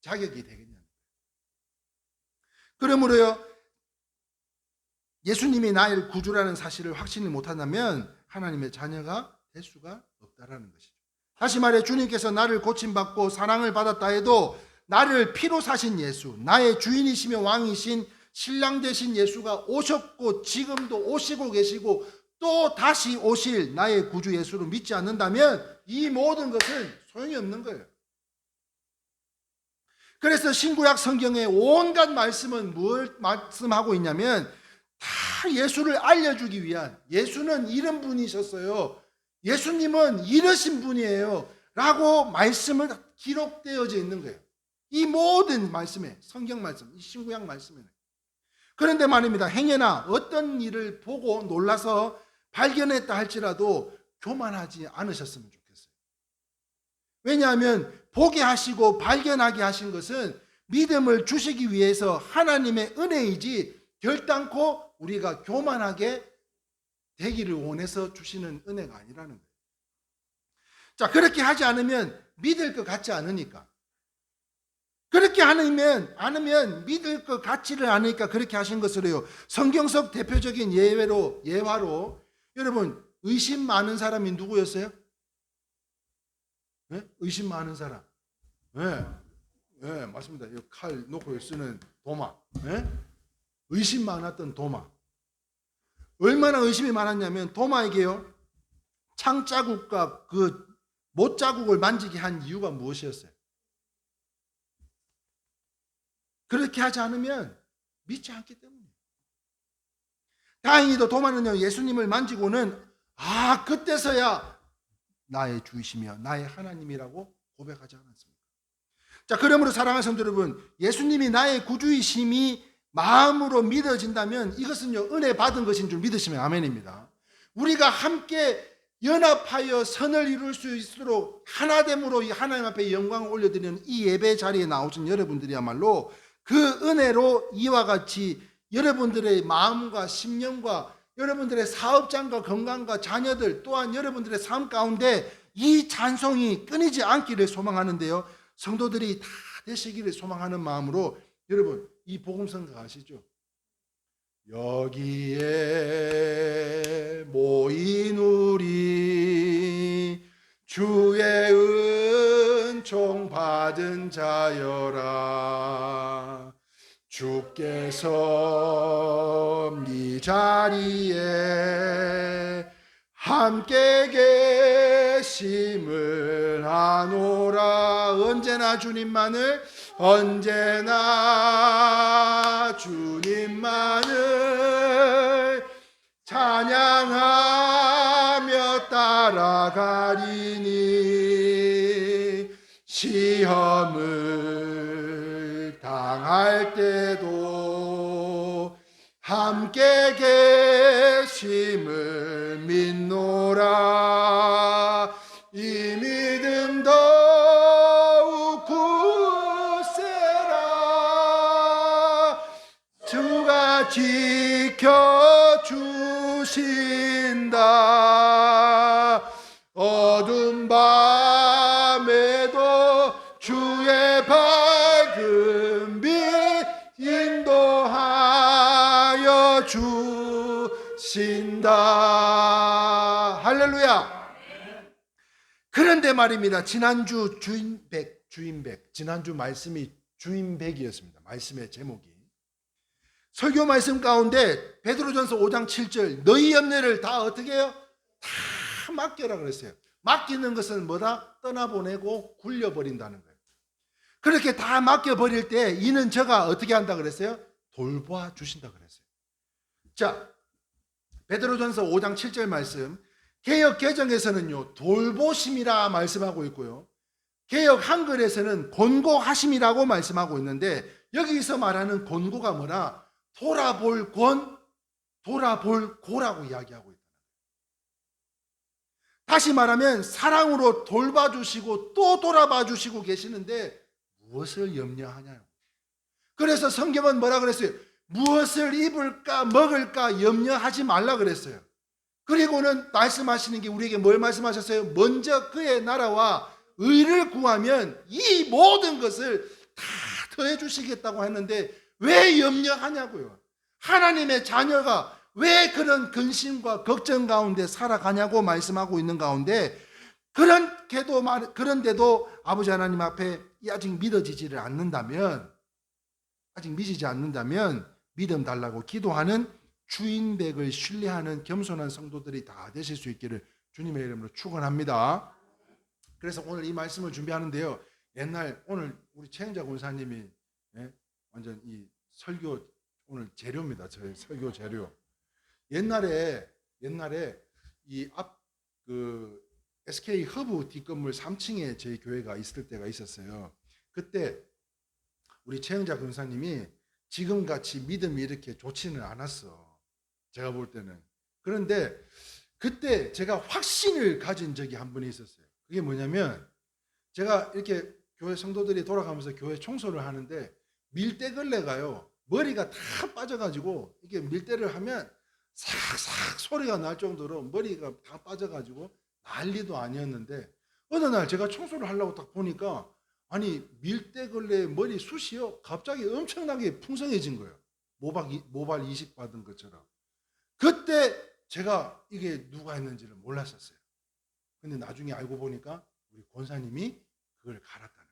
자격이 되겠냐. 그러므로요, 예수님이 나의 구주라는 사실을 확신을 못한다면 하나님의 자녀가 될 수가 없다라는 것이죠. 다시 말해 주님께서 나를 고침받고 사랑을 받았다 해도 나를 피로 사신 예수, 나의 주인이시며 왕이신 신랑 되신 예수가 오셨고 지금도 오시고 계시고 또 다시 오실 나의 구주 예수를 믿지 않는다면 이 모든 것은 소용이 없는 거예요. 그래서 신구약 성경의 온갖 말씀은 뭘 말씀하고 있냐면 다 예수를 알려주기 위한, 예수는 이런 분이셨어요, 예수님은 이러신 분이에요 라고 말씀을 기록되어져 있는 거예요. 이 모든 말씀에, 성경 말씀, 이 신구약 말씀에. 그런데 말입니다, 행여나 어떤 일을 보고 놀라서 발견했다 할지라도 교만하지 않으셨으면 좋겠어요. 왜냐하면 보게 하시고 발견하게 하신 것은 믿음을 주시기 위해서 하나님의 은혜이지 결단코 우리가 교만하게 되기를 원해서 주시는 은혜가 아니라는 거예요. 자, 그렇게 하지 않으면 믿을 것 같지 않으니까, 그렇게 않으면 믿을 것 같지를 않으니까 그렇게 하신 것으로요. 성경 속 대표적인 예화로 여러분, 의심 많은 사람이 누구였어요? 네? 의심 많은 사람. 네, 맞습니다. 칼 놓고 쓰는 도마. 네? 의심 많았던 도마. 얼마나 의심이 많았냐면 도마에게요, 창자국과 그 못자국을 만지게 한 이유가 무엇이었어요? 그렇게 하지 않으면 믿지 않기 때문이에요. 다행히도 도마는요, 예수님을 만지고는 그때서야 나의 주이시며 나의 하나님이라고 고백하지 않았습니까? 자, 그러므로 사랑하는 성도 여러분, 예수님이 나의 구주이심이 마음으로 믿어진다면 이것은요, 은혜 받은 것인 줄 믿으시면 아멘입니다. 우리가 함께 연합하여 선을 이룰 수 있도록 하나됨으로 이 하나님 앞에 영광을 올려드리는 이 예배 자리에 나오신 여러분들이야말로 그 은혜로 이와 같이 여러분들의 마음과 심령과 여러분들의 사업장과 건강과 자녀들 또한 여러분들의 삶 가운데 이 찬송이 끊이지 않기를 소망하는데요, 성도들이 다 되시기를 소망하는 마음으로 여러분, 이 복음성가 아시죠? 여기에 모인 우리 주의 은총 받은 자여라. 주께서 이 자리에 함께 결심을 하노라. 언제나 주님만을, 언제나 주님만을 찬양하며 따라가리니 시험을 당할 때도 함께 계심을 믿노라. 이 믿음 더욱 굳세라. 주가 지켜주신다. 어두운 밤에도 주의 밝은 빛 인도하여 주신다. 할렐루야. 그런데 말입니다. 지난주 지난주 말씀이 주인백이었습니다. 말씀의 제목이. 설교 말씀 가운데 베드로전서 5장 7절 너희 염려를 다 어떻게 해요? 다 맡겨라 그랬어요. 맡기는 것은 뭐다? 떠나보내고 굴려버린다는 거예요. 그렇게 다 맡겨버릴 때 이는 저가 어떻게 한다 그랬어요? 돌보아 주신다 그랬어요. 자, 베드로전서 5장 7절 말씀, 개역 개정에서는요 돌보심이라 말씀하고 있고요, 개역 한글에서는 권고하심이라고 말씀하고 있는데, 여기서 말하는 권고가 뭐라? 돌아볼 권, 돌아볼 고라고 이야기하고 있다. 다시 말하면 사랑으로 돌봐주시고 또 돌아봐주시고 계시는데 무엇을 염려하냐요. 그래서 성경은 뭐라 그랬어요? 무엇을 입을까 먹을까 염려하지 말라 그랬어요. 그리고는 말씀하시는 게 우리에게 뭘 말씀하셨어요? 먼저 그의 나라와 의를 구하면 이 모든 것을 다 더해 주시겠다고 했는데 왜 염려하냐고요. 하나님의 자녀가 왜 그런 근심과 걱정 가운데 살아가냐고 말씀하고 있는 가운데, 그런데도 아버지 하나님 앞에 아직 믿어지지를 않는다면, 아직 믿어지지 않는다면 믿음 달라고 기도하는 주인백을 신뢰하는 겸손한 성도들이 다 되실 수 있기를 주님의 이름으로 축원합니다. 그래서 오늘 이 말씀을 준비하는데요, 오늘 우리 최영자 권사님이 완전 이 설교 오늘 재료입니다. 저희 설교 재료. 옛날에 이 앞 SK 허브 뒷건물 3층에 저희 교회가 있을 때가 있었어요. 그때 우리 최영자 권사님이 지금같이 믿음이 이렇게 좋지는 않았어, 제가 볼 때는. 그런데 그때 제가 확신을 가진 적이 한 번이 있었어요. 그게 뭐냐면, 제가 이렇게 교회 성도들이 돌아가면서 교회 청소를 하는데 밀대걸레가요 머리가 다 빠져가지고, 이게 밀대를 하면 삭삭 소리가 날 정도로 머리가 다 빠져가지고 난리도 아니었는데, 어느 날 제가 청소를 하려고 딱 보니까 아니 밀대걸레 머리 숱이요 갑자기 엄청나게 풍성해진 거예요. 모발 이식 받은 것처럼. 그때 제가 이게 누가 했는지를 몰랐었어요. 근데 나중에 알고 보니까 우리 권사님이 그걸 갈았다는 거예요.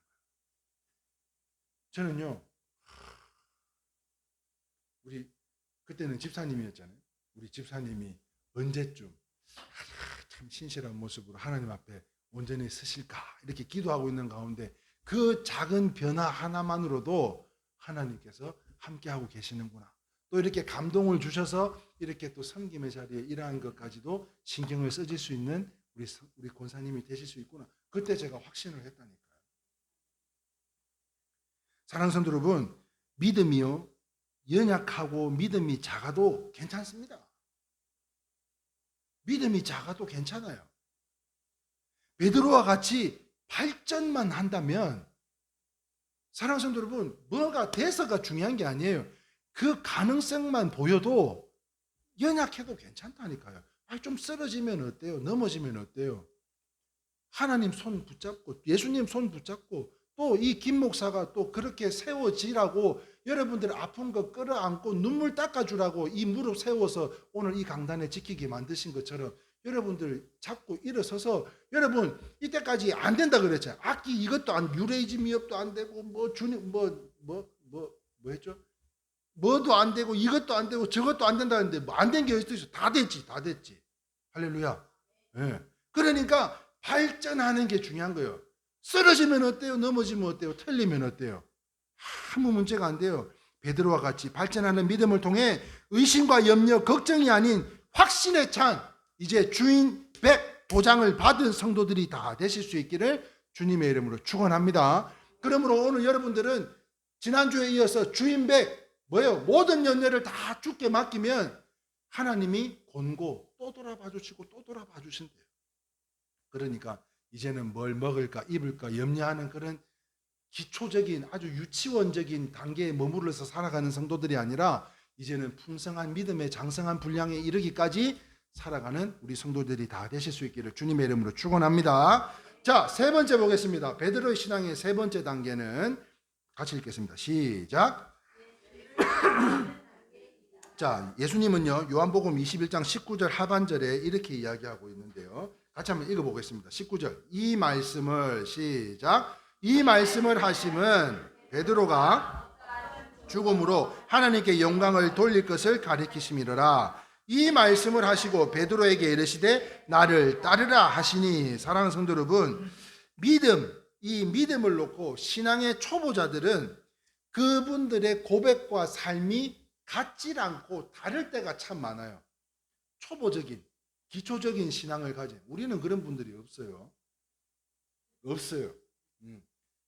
저는요, 우리 그때는 집사님이었잖아요. 우리 집사님이 언제쯤 참 신실한 모습으로 하나님 앞에 온전히 서실까 이렇게 기도하고 있는 가운데 그 작은 변화 하나만으로도 하나님께서 함께하고 계시는구나, 또 이렇게 감동을 주셔서 이렇게 또 섬김의 자리에 일하는 것까지도 신경을 써줄 수 있는 우리 권사님이 되실 수 있구나, 그때 제가 확신을 했다니까요. 사랑하는 성도 여러분, 믿음이요 연약하고 믿음이 작아도 괜찮습니다. 믿음이 작아도 괜찮아요. 베드로와 같이 발전만 한다면, 사랑하는 성도 여러분, 뭐가 돼서가 중요한 게 아니에요. 그 가능성만 보여도 연약해도 괜찮다니까요. 좀 쓰러지면 어때요? 넘어지면 어때요? 하나님 손 붙잡고 예수님 손 붙잡고 또 이 김 목사가 또 그렇게 세워지라고, 여러분들 아픈 거 끌어안고 눈물 닦아주라고 이 무릎 세워서 오늘 이 강단에 지키게 만드신 것처럼 여러분들 잡고 일어서서, 여러분 이때까지 안 된다 그랬잖아요. 악기 이것도 유레이지 미업도 안 되고 주님 했죠? 뭐도 안 되고 이것도 안 되고 저것도 안 된다는데 안 된 게 어디 있어? 다 됐지. 할렐루야. 네. 그러니까 발전하는 게 중요한 거예요. 쓰러지면 어때요? 넘어지면 어때요? 틀리면 어때요? 아무 문제가 안 돼요. 베드로와 같이 발전하는 믿음을 통해 의심과 염려, 걱정이 아닌 확신에 찬 이제 주인 100 도장을 받은 성도들이 다 되실 수 있기를 주님의 이름으로 축원합니다. 그러므로 오늘 여러분들은 지난주에 이어서 주인 100 뭐예요? 모든 연례를 다 주께 맡기면 하나님이 권고 또 돌아봐 주시고 또 돌아봐 주신대요. 그러니까 이제는 뭘 먹을까 입을까 염려하는 그런 기초적인 아주 유치원적인 단계에 머무르면서 살아가는 성도들이 아니라 이제는 풍성한 믿음의 장성한 분량에 이르기까지 살아가는 우리 성도들이 다 되실 수 있기를 주님의 이름으로 축원합니다. 자, 세 번째 보겠습니다. 베드로의 신앙의 세 번째 단계는 같이 읽겠습니다. 시작. 자, 예수님은요 요한복음 21장 19절 하반절에 이렇게 이야기하고 있는데요. 같이 한번 읽어보겠습니다. 19절 이 말씀을 시작. 이 말씀을 하심은 베드로가 죽음으로 하나님께 영광을 돌릴 것을 가리키심이로라. 이 말씀을 하시고 베드로에게 이르시되 나를 따르라 하시니. 사랑하는 성도 여러분, 이 믿음을 놓고 신앙의 초보자들은 그분들의 고백과 삶이 같질 않고 다를 때가 참 많아요. 초보적인 기초적인 신앙을 가진 우리는 그런 분들이 없어요.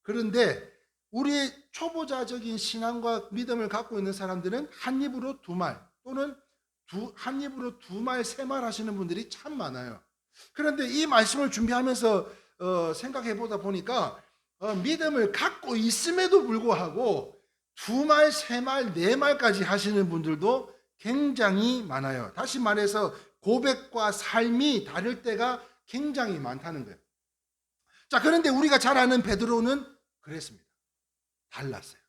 그런데 우리의 초보자적인 신앙과 믿음을 갖고 있는 사람들은 한 입으로 두 말 또는 한 입으로 두 말, 세 말 하시는 분들이 참 많아요. 그런데 이 말씀을 준비하면서 생각해 보다 보니까 믿음을 갖고 있음에도 불구하고 두 말, 세 말, 네 말까지 하시는 분들도 굉장히 많아요. 다시 말해서 고백과 삶이 다를 때가 굉장히 많다는 거예요. 자, 그런데 우리가 잘 아는 베드로는 그랬습니다. 달랐어요.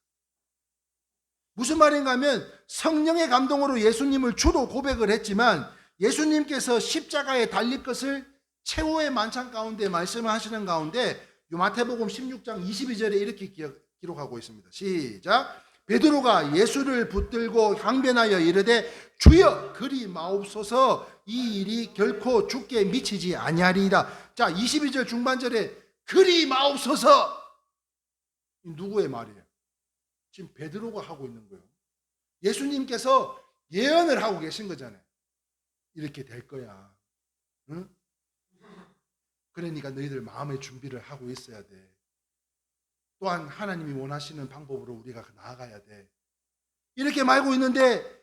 무슨 말인가 하면 성령의 감동으로 예수님을 주로 고백을 했지만 예수님께서 십자가에 달릴 것을 최후의 만찬 가운데 말씀을 하시는 가운데 마태복음 16장 22절에 이렇게 기록하고 있습니다. 시작. 베드로가 예수를 붙들고 항변하여 이르되 주여 그리 마옵소서 이 일이 결코 주께 미치지 아니하리이다. 자, 22절 중반절에 그리 마옵소서, 누구의 말이에요? 지금 베드로가 하고 있는 거예요. 예수님께서 예언을 하고 계신 거잖아요. 이렇게 될 거야. 응? 그러니까 너희들 마음의 준비를 하고 있어야 돼. 또한 하나님이 원하시는 방법으로 우리가 나아가야 돼. 이렇게 말고 있는데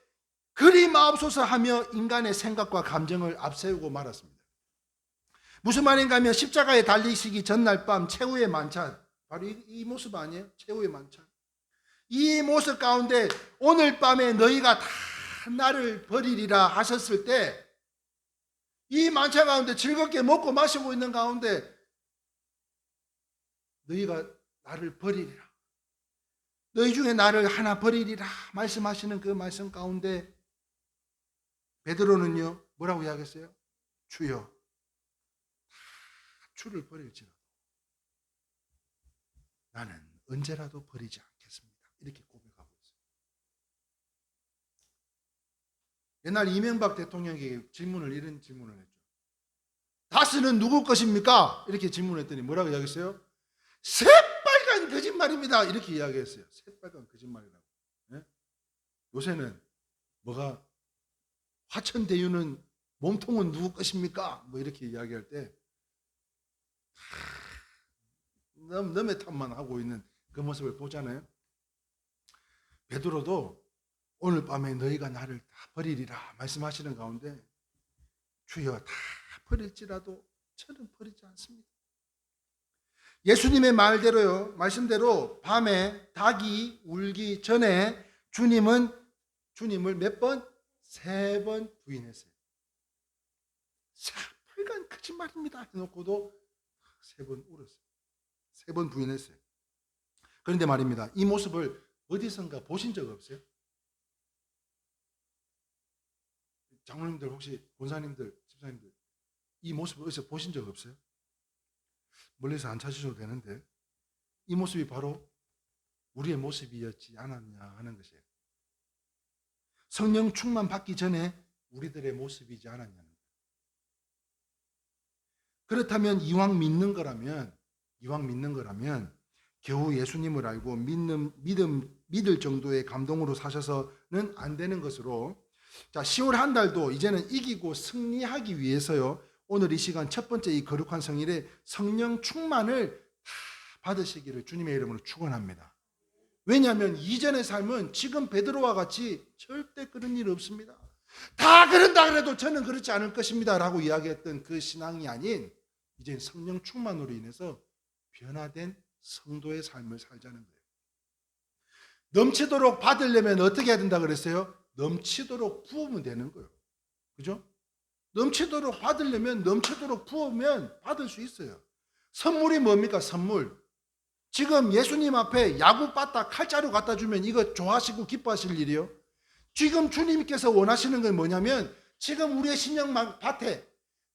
그리 마옵소서 하며 인간의 생각과 감정을 앞세우고 말았습니다. 무슨 말인가 하면 십자가에 달리시기 전날 밤 최후의 만찬, 바로 이 모습 아니에요? 최후의 만찬. 이 모습 가운데 오늘 밤에 너희가 다 나를 버리리라 하셨을 때 이 만찬 가운데 즐겁게 먹고 마시고 있는 가운데 너희가 나를 버리리라, 너희 중에 나를 하나 버리리라 말씀하시는 그 말씀 가운데 베드로는요 뭐라고 이야기했어요? 주여 주를 버릴지라도 나는 언제라도 버리지 않겠습니다. 이렇게 고백하고 있어요. 옛날 이명박 대통령에게 이런 질문을 했죠. 다스는 누구 것입니까? 이렇게 질문했더니 뭐라고 이야기했어요? 새빨간 거짓말입니다. 이렇게 이야기했어요. 새빨간 거짓말이라고. 네? 요새는 뭐가 화천대유는 몸통은 누구 것입니까? 뭐 이렇게 이야기할 때 남의 탓만 하고 있는 그 모습을 보잖아요. 베드로도 오늘 밤에 너희가 나를 다 버리리라 말씀하시는 가운데 주여 다 버릴지라도 저는 버리지 않습니다. 예수님의 말대로요, 말씀대로 밤에 닭이 울기 전에 주님을 몇 번? 3번 부인했어요. 새빨간 거짓말입니다 해놓고도 3번 울었어요. 3번 부인했어요. 그런데 말입니다. 이 모습을 어디선가 보신 적 없어요? 장로님들 혹시 권사님들, 집사님들 이 모습을 어디서 보신 적 없어요? 멀리서 안 찾으셔도 되는데 이 모습이 바로 우리의 모습이었지 않았냐 하는 것이에요. 성령 충만 받기 전에 우리들의 모습이지 않았냐는 거예요. 그렇다면 이왕 믿는 거라면 겨우 예수님을 알고 믿을 정도의 감동으로 사셔서는 안 되는 것으로, 자, 10월 한 달도 이제는 이기고 승리하기 위해서요, 오늘 이 시간 첫 번째 이 거룩한 성일에 성령 충만을 다 받으시기를 주님의 이름으로 축원합니다. 왜냐하면 이전의 삶은 지금 베드로와 같이 절대 그런 일 없습니다. 다 그런다 그래도 저는 그렇지 않을 것입니다 라고 이야기했던 그 신앙이 아닌, 이제 성령 충만으로 인해서 변화된 성도의 삶을 살자는 거예요. 넘치도록 받으려면 어떻게 해야 된다 그랬어요? 넘치도록 부으면 되는 거예요. 그죠? 넘치도록 받으려면 넘치도록 부으면 받을 수 있어요. 선물이 뭡니까? 선물. 지금 예수님 앞에 야구 빠따 칼자루 갖다 주면 이거 좋아하시고 기뻐하실 일이요? 지금 주님께서 원하시는 건 뭐냐면, 지금 우리의 신령 밭에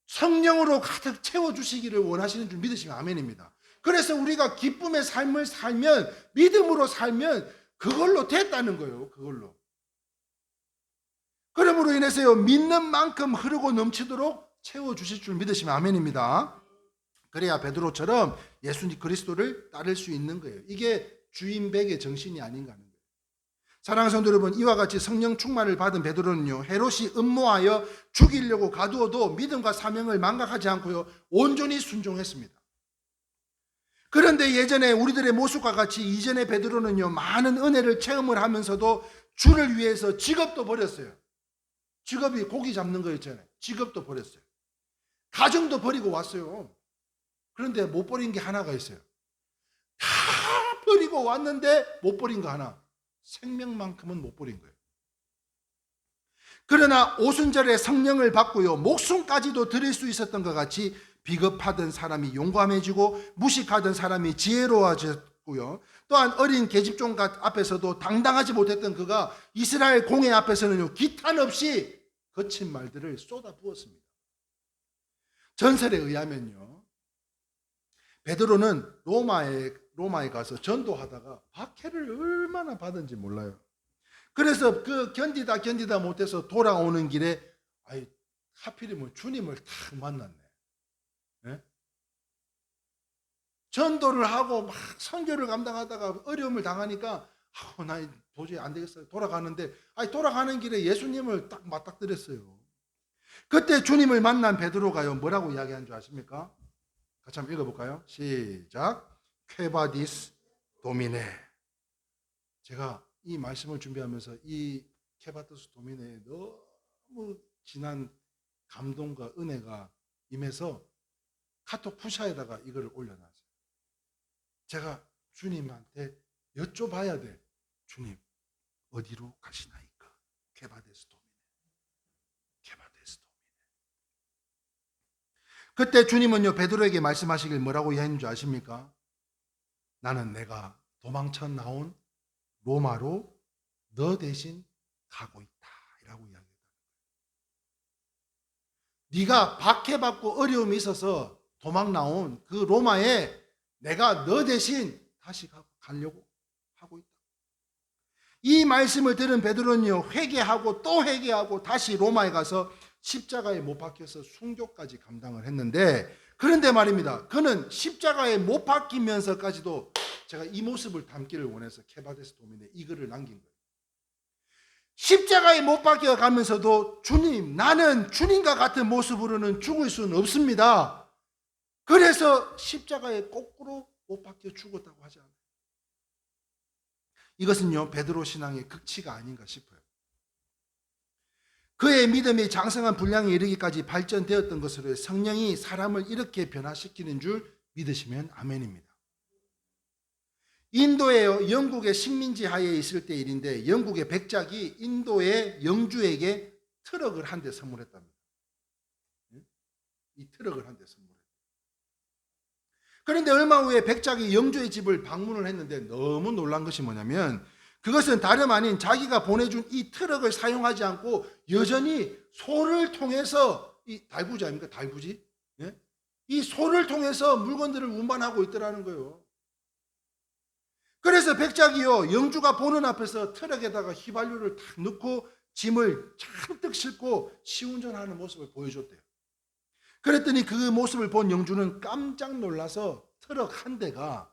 성령으로 가득 채워주시기를 원하시는 줄 믿으시면 아멘입니다. 그래서 우리가 기쁨의 삶을 살면, 믿음으로 살면 그걸로 됐다는 거예요. 그걸로. 그러므로 인해서요, 믿는 만큼 흐르고 넘치도록 채워주실 줄 믿으시면 아멘입니다. 그래야 베드로처럼 예수님 그리스도를 따를 수 있는 거예요. 이게 주인백의 정신이 아닌가 하는 거예요. 사랑하는 성도 여러분, 이와 같이 성령 충만을 받은 베드로는요, 헤롯이 음모하여 죽이려고 가두어도 믿음과 사명을 망각하지 않고요, 온전히 순종했습니다. 그런데 예전에 우리들의 모습과 같이 이전에 베드로는요, 많은 은혜를 체험을 하면서도 주를 위해서 직업도 버렸어요. 직업이 고기 잡는 거였잖아요. 직업도 버렸어요. 가정도 버리고 왔어요. 그런데 못 버린 게 하나가 있어요. 다 버리고 왔는데 못 버린 거 하나. 생명만큼은 못 버린 거예요. 그러나 오순절에 성령을 받고요, 목숨까지도 드릴 수 있었던 것 같이 비겁하던 사람이 용감해지고 무식하던 사람이 지혜로워졌고요, 또한 어린 계집종 앞에서도 당당하지 못했던 그가 이스라엘 공회 앞에서는요, 기탄 없이 거친 말들을 쏟아 부었습니다. 전설에 의하면요, 베드로는 로마에 가서 전도하다가 박해를 얼마나 받은지 몰라요. 그래서 그 견디다 못해서 돌아오는 길에 하필이면 주님을 딱 만났네. 네? 전도를 하고 막 선교를 감당하다가 어려움을 당하니까 나 도저히 안 되겠어요. 돌아가는데 돌아가는 길에 예수님을 딱 맞닥뜨렸어요. 그때 주님을 만난 베드로가요, 뭐라고 이야기한 줄 아십니까? 같이 한번 읽어볼까요? 시작. 쾌바디스 도미네. 제가 이 말씀을 준비하면서 이 쾌바디스 도미네에 너무 진한 감동과 은혜가 임해서 카톡 푸샤에다가 이걸 올려놨어요. 제가 주님한테 여쭤봐야 돼. 주님, 어디로 가시나이까? 쾌바디스 도미네. 쾌바디스 도미네. 그때 주님은요, 베드로에게 말씀하시길 뭐라고 했는 줄 아십니까? 나는 내가 도망쳐 나온 로마로 너 대신 가고 있다 이라고 이야기했다. 네가 박해받고 어려움이 있어서 도망 나온 그 로마에 내가 너 대신 다시 가려고 하고 있다. 이 말씀을 들은 베드로는요, 회개하고 또 회개하고 다시 로마에 가서 십자가에 못 박혀서 순교까지 감당을 했는데, 그런데 말입니다, 그는 십자가에 못 박히면서까지도 제가 이 모습을 담기를 원해서 쾌바디스 도미네 이 글을 남긴 거예요. 십자가에 못 박혀 가면서도 주님, 나는 주님과 같은 모습으로는 죽을 수는 없습니다. 그래서 십자가에 거꾸로 못 박혀 죽었다고 하지 않아요. 이것은요, 베드로 신앙의 극치가 아닌가 싶어요. 그의 믿음이 장성한 분량에 이르기까지 발전되었던 것으로 성령이 사람을 이렇게 변화시키는 줄 믿으시면 아멘입니다. 인도의 영국의 식민지 하에 있을 때 일인데, 영국의 백작이 인도의 영주에게 트럭을 한 대 선물했답니다. 이 트럭을 한 대 선물했어요. 그런데 얼마 후에 백작이 영주의 집을 방문을 했는데 너무 놀란 것이 뭐냐면, 그것은 다름 아닌 자기가 보내준 이 트럭을 사용하지 않고 여전히 소를 통해서, 이 달구지 아닙니까? 달구지? 예? 이 소를 통해서 물건들을 운반하고 있더라는 거예요. 그래서 백작이요, 영주가 보는 앞에서 트럭에다가 휘발유를 탁 넣고 짐을 잔뜩 싣고 시운전하는 모습을 보여줬대요. 그랬더니 그 모습을 본 영주는 깜짝 놀라서 트럭 한 대가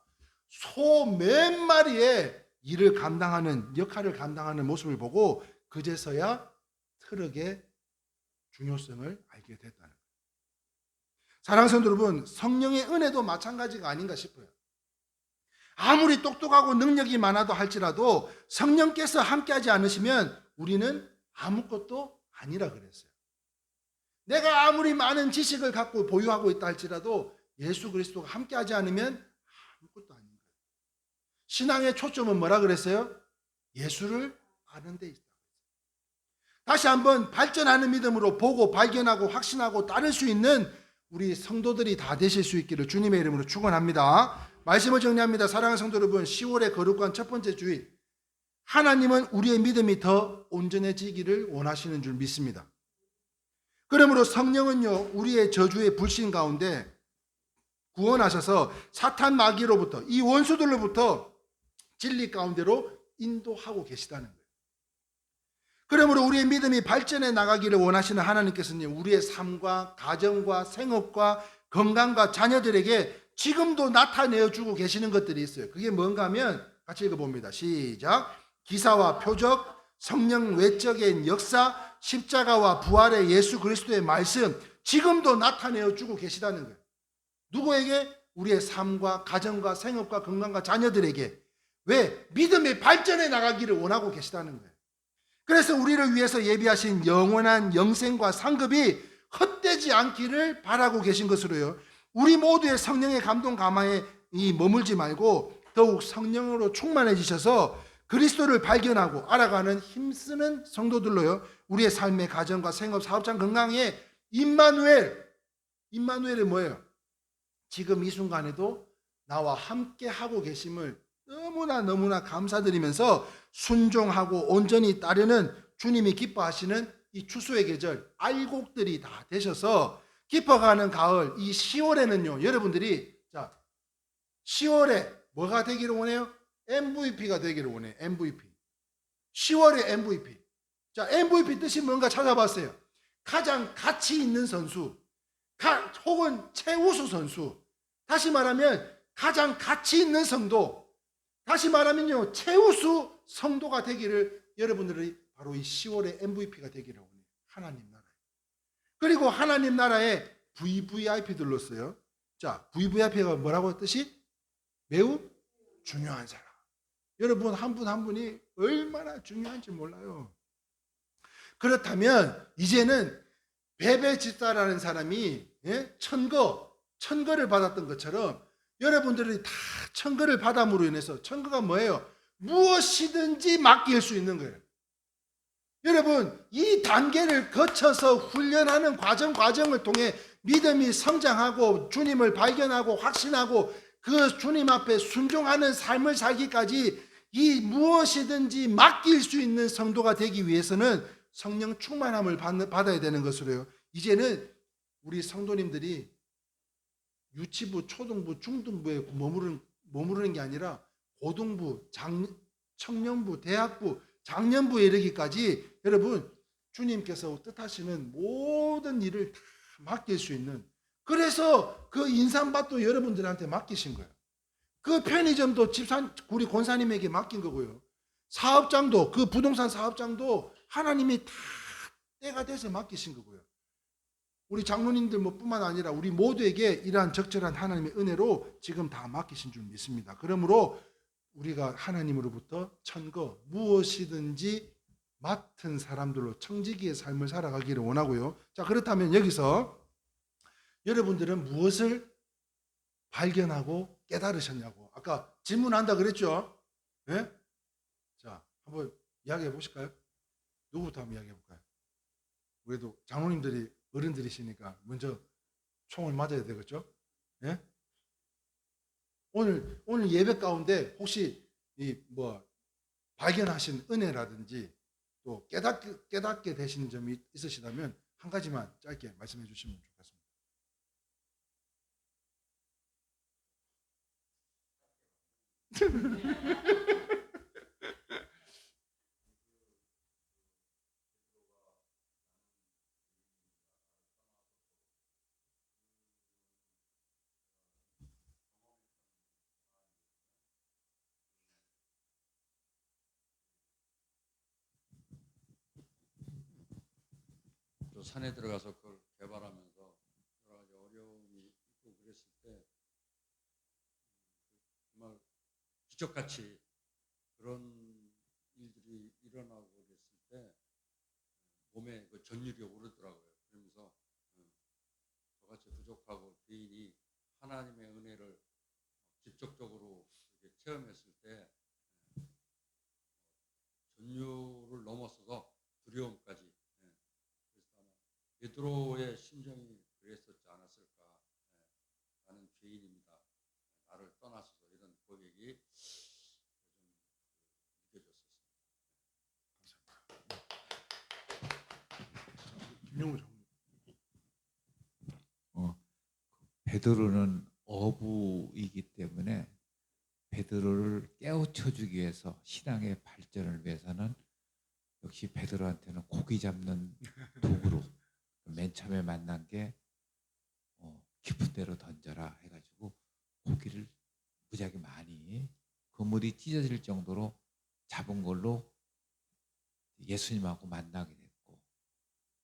소 몇 마리의 일을 감당하는, 역할을 감당하는 모습을 보고 그제서야 트럭의 중요성을 알게 됐다는 거예요. 사랑하는 성도 여러분, 성령의 은혜도 마찬가지가 아닌가 싶어요. 아무리 똑똑하고 능력이 많아도 할지라도 성령께서 함께하지 않으시면 우리는 아무것도 아니라 그랬어요. 내가 아무리 많은 지식을 갖고 보유하고 있다 할지라도 예수 그리스도가 함께하지 않으면 아무것도 아닌 거예요. 신앙의 초점은 뭐라 그랬어요? 예수를 아는 데 있다. 다시 한번 발전하는 믿음으로 보고 발견하고 확신하고 따를 수 있는 우리 성도들이 다 되실 수 있기를 주님의 이름으로 축원합니다. 말씀을 정리합니다. 사랑하는 성도 여러분, 10월의 거룩한 첫 번째 주일, 하나님은 우리의 믿음이 더 온전해지기를 원하시는 줄 믿습니다. 그러므로 성령은요, 우리의 저주의 불신 가운데 구원하셔서 사탄 마귀로부터, 이 원수들로부터 진리 가운데로 인도하고 계시다는 거예요. 그러므로 우리의 믿음이 발전해 나가기를 원하시는 하나님께서는 우리의 삶과 가정과 생업과 건강과 자녀들에게 지금도 나타내어 주고 계시는 것들이 있어요. 그게 뭔가 하면 같이 읽어봅니다. 시작. 기사와 표적, 성령 외적인 역사, 십자가와 부활의 예수 그리스도의 말씀, 지금도 나타내어 주고 계시다는 거예요. 누구에게? 우리의 삶과 가정과 생업과 건강과 자녀들에게. 왜? 믿음의 발전해 나가기를 원하고 계시다는 거예요. 그래서 우리를 위해서 예비하신 영원한 영생과 상급이 헛되지 않기를 바라고 계신 것으로요, 우리 모두의 성령의 감동 감화에 머물지 말고 더욱 성령으로 충만해지셔서 그리스도를 발견하고 알아가는 힘쓰는 성도들로요, 우리의 삶의 가정과 생업, 사업장 건강에 임마누엘이 뭐예요? 지금 이 순간에도 나와 함께 하고 계심을 너무나 감사드리면서 순종하고 온전히 따르는 주님이 기뻐하시는 이 추수의 계절 알곡들이 다 되셔서 깊어가는 가을, 이 10월에는요, 여러분들이 10월에 뭐가 되기를 원해요? MVP가 되기를 원해요. MVP. 10월의 MVP. MVP 뜻이 뭔가 찾아봤어요. 가장 가치 있는 선수, 혹은 최우수 선수. 다시 말하면 가장 가치 있는 성도. 다시 말하면요, 최우수 성도가 되기를 여러분들이 바로 이 10월의 MVP가 되기를 원해요. 하나님 나라에. 그리고 하나님 나라의 VVIP들로서요. VVIP가 뭐라고 뜻이? 매우 중요한 사람. 여러분 한 분 한 분이 얼마나 중요한지 몰라요. 그렇다면 이제는 베베집사라는 사람이 천거를 받았던 것처럼 여러분들이 다 천거를 받음으로 인해서, 천거가 뭐예요? 무엇이든지 맡길 수 있는 거예요. 여러분, 이 단계를 거쳐서 훈련하는 과정을 통해 믿음이 성장하고 주님을 발견하고 확신하고 그 주님 앞에 순종하는 삶을 살기까지 이 무엇이든지 맡길 수 있는 성도가 되기 위해서는 성령 충만함을 받아야 되는 것으로요, 이제는 우리 성도님들이 유치부, 초등부, 중등부에 머무르는 게 아니라 고등부, 청년부, 대학부, 장년부에 이르기까지 여러분 주님께서 뜻하시는 모든 일을 다 맡길 수 있는, 그래서 그 인삼밭도 여러분들한테 맡기신 거예요. 그 편의점도 우리 권사님에게 맡긴 거고요. 사업장도, 그 부동산 사업장도 하나님이 다 때가 돼서 맡기신 거고요. 우리 장로님들 뿐만 아니라 우리 모두에게 이러한 적절한 하나님의 은혜로 지금 다 맡기신 줄 믿습니다. 그러므로 우리가 하나님으로부터 천거, 무엇이든지 맡은 사람들로 청지기의 삶을 살아가기를 원하고요. 그렇다면 여기서 여러분들은 무엇을 발견하고 깨달으셨냐고 아까 질문한다 그랬죠? 네? 한번 이야기해 보실까요? 누구부터 한번 이야기해 볼까요? 그래도 장로님들이 어른들이시니까 먼저 총을 맞아야 되겠죠? 네? 오늘 예배 가운데 혹시 발견하신 은혜라든지 또 깨닫게 되시는 점이 있으시다면 한 가지만 짧게 말씀해 주시면 좋겠습니다. 저 산에 들어가서 그걸 개발하면서 여러 가지 어려움이 있고 그랬을 때 정말 기적같이 그런 일들이 일어나고 그랬을 때 몸에 그 전율이 오르더라고요. 그러면서 저같이 부족하고 개인이 하나님의 은혜를 직접적으로 이렇게 체험했을 때 전율을 넘어서서 두려움까지. 그래서 아마 베드로의 심정이 그랬었지 않았을까. 나는 죄인입니다. 나를 떠나소서 이런 고백이 좀 느껴졌었습니다. 김용우 장로님. 베드로는 어부이기 때문에 베드로를 깨우쳐주기 위해서 신앙의 발전을 위해서는 역시 베드로한테는 고기 잡는 도구로 맨 처음에 만난 게 깊은 데로 던져라 해가지고 고기를 무지하게 많이 그물이 찢어질 정도로 잡은 걸로 예수님하고 만나게 됐고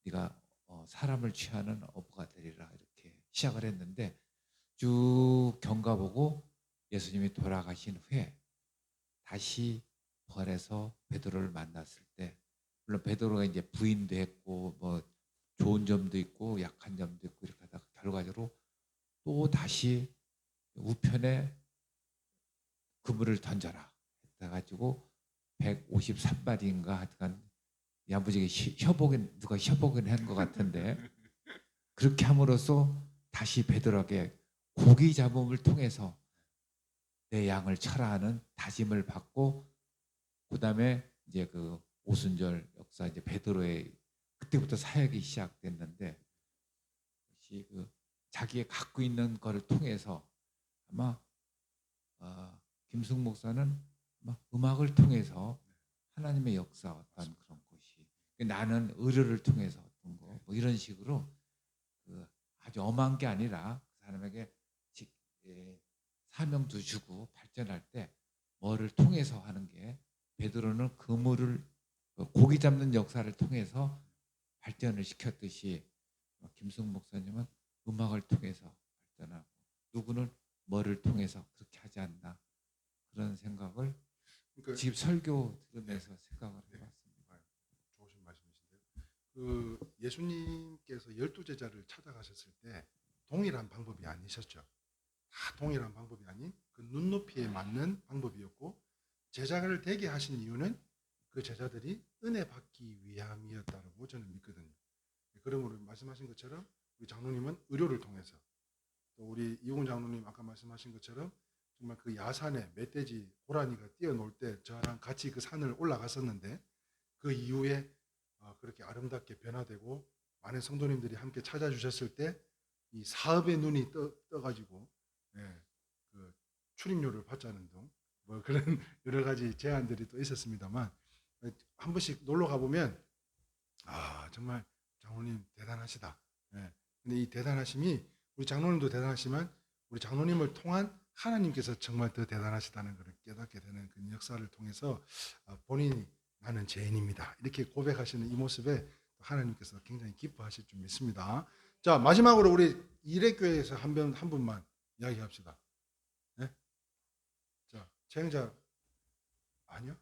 네가 사람을 취하는 어부가 되리라 이렇게 시작을 했는데 쭉 경과보고 예수님이 돌아가신 후에 다시 부활해서 베드로를 만났을 때 물론 베드로가 이제 부인도 했고 뭐 좋은 점도 있고 약한 점도 있고 이렇게 하다가 결과적으로 또 다시 우편에 그물을 던져라 해가지고 153마리인가 하여간 야무지게 누가 협복은 한 것 같은데 그렇게 함으로써 다시 베드로에게 고기 잡음을 통해서 내 양을 쳐라 하는 다짐을 받고 그 다음에 이제 그 오순절 역사 이제 베드로의 그때부터 사역이 시작됐는데 역시 그 자기의 갖고 있는 것을 통해서 아마 김승 목사는 아마 음악을 통해서 하나님의 역사 어떤 그런 것이 나는 의료를 통해서 어떤 거 뭐 이런 식으로 그 아주 엄한 게 아니라 그 사람에게 사명도 주고 발전할 때 뭐를 통해서 하는 게 베드로는 그물을 고기 잡는 역사를 통해서 발전을 시켰듯이 김승 목사님은 음악을 통해서 발전하고 누구는 뭐를 통해서 그렇게 하지 않나 그런 생각을 그러니까 지금 설교 들으면서 생각을 해봤습니다. 좋으신 말씀이신데요. 그 예수님께서 12제자를 찾아가셨을 때 동일한 방법이 아니셨죠. 다 동일한 방법이 아닌 그 눈높이에 맞는 방법이었고 제자를 되게 하신 이유는 그 제자들이 은혜 받기 위함이었다고 저는 믿거든요. 그러므로 말씀하신 것처럼 우리 장로님은 의료를 통해서 또 우리 이훈 장로님 아까 말씀하신 것처럼 정말 그 야산에 멧돼지 고라니가 뛰어놀 때 저랑 같이 그 산을 올라갔었는데 그 이후에 그렇게 아름답게 변화되고 많은 성도님들이 함께 찾아주셨을 때 이 사업의 눈이 떠가지고 그 출입료를 받자는 등 뭐 그런 여러 가지 제안들이 또 있었습니다만 한 번씩 놀러 가보면 정말 장로님 대단하시다. 근데 이 대단하심이 우리 장로님도 대단하시지만 우리 장로님을 통한 하나님께서 정말 더 대단하시다는 것을 깨닫게 되는 그 역사를 통해서 본인이 나는 죄인입니다. 이렇게 고백하시는 이 모습에 하나님께서 굉장히 기뻐하실 줄 믿습니다. 자, 마지막으로 우리 이래교회에서 한 분만 이야기합시다. 네? 자, 채영자 아니요?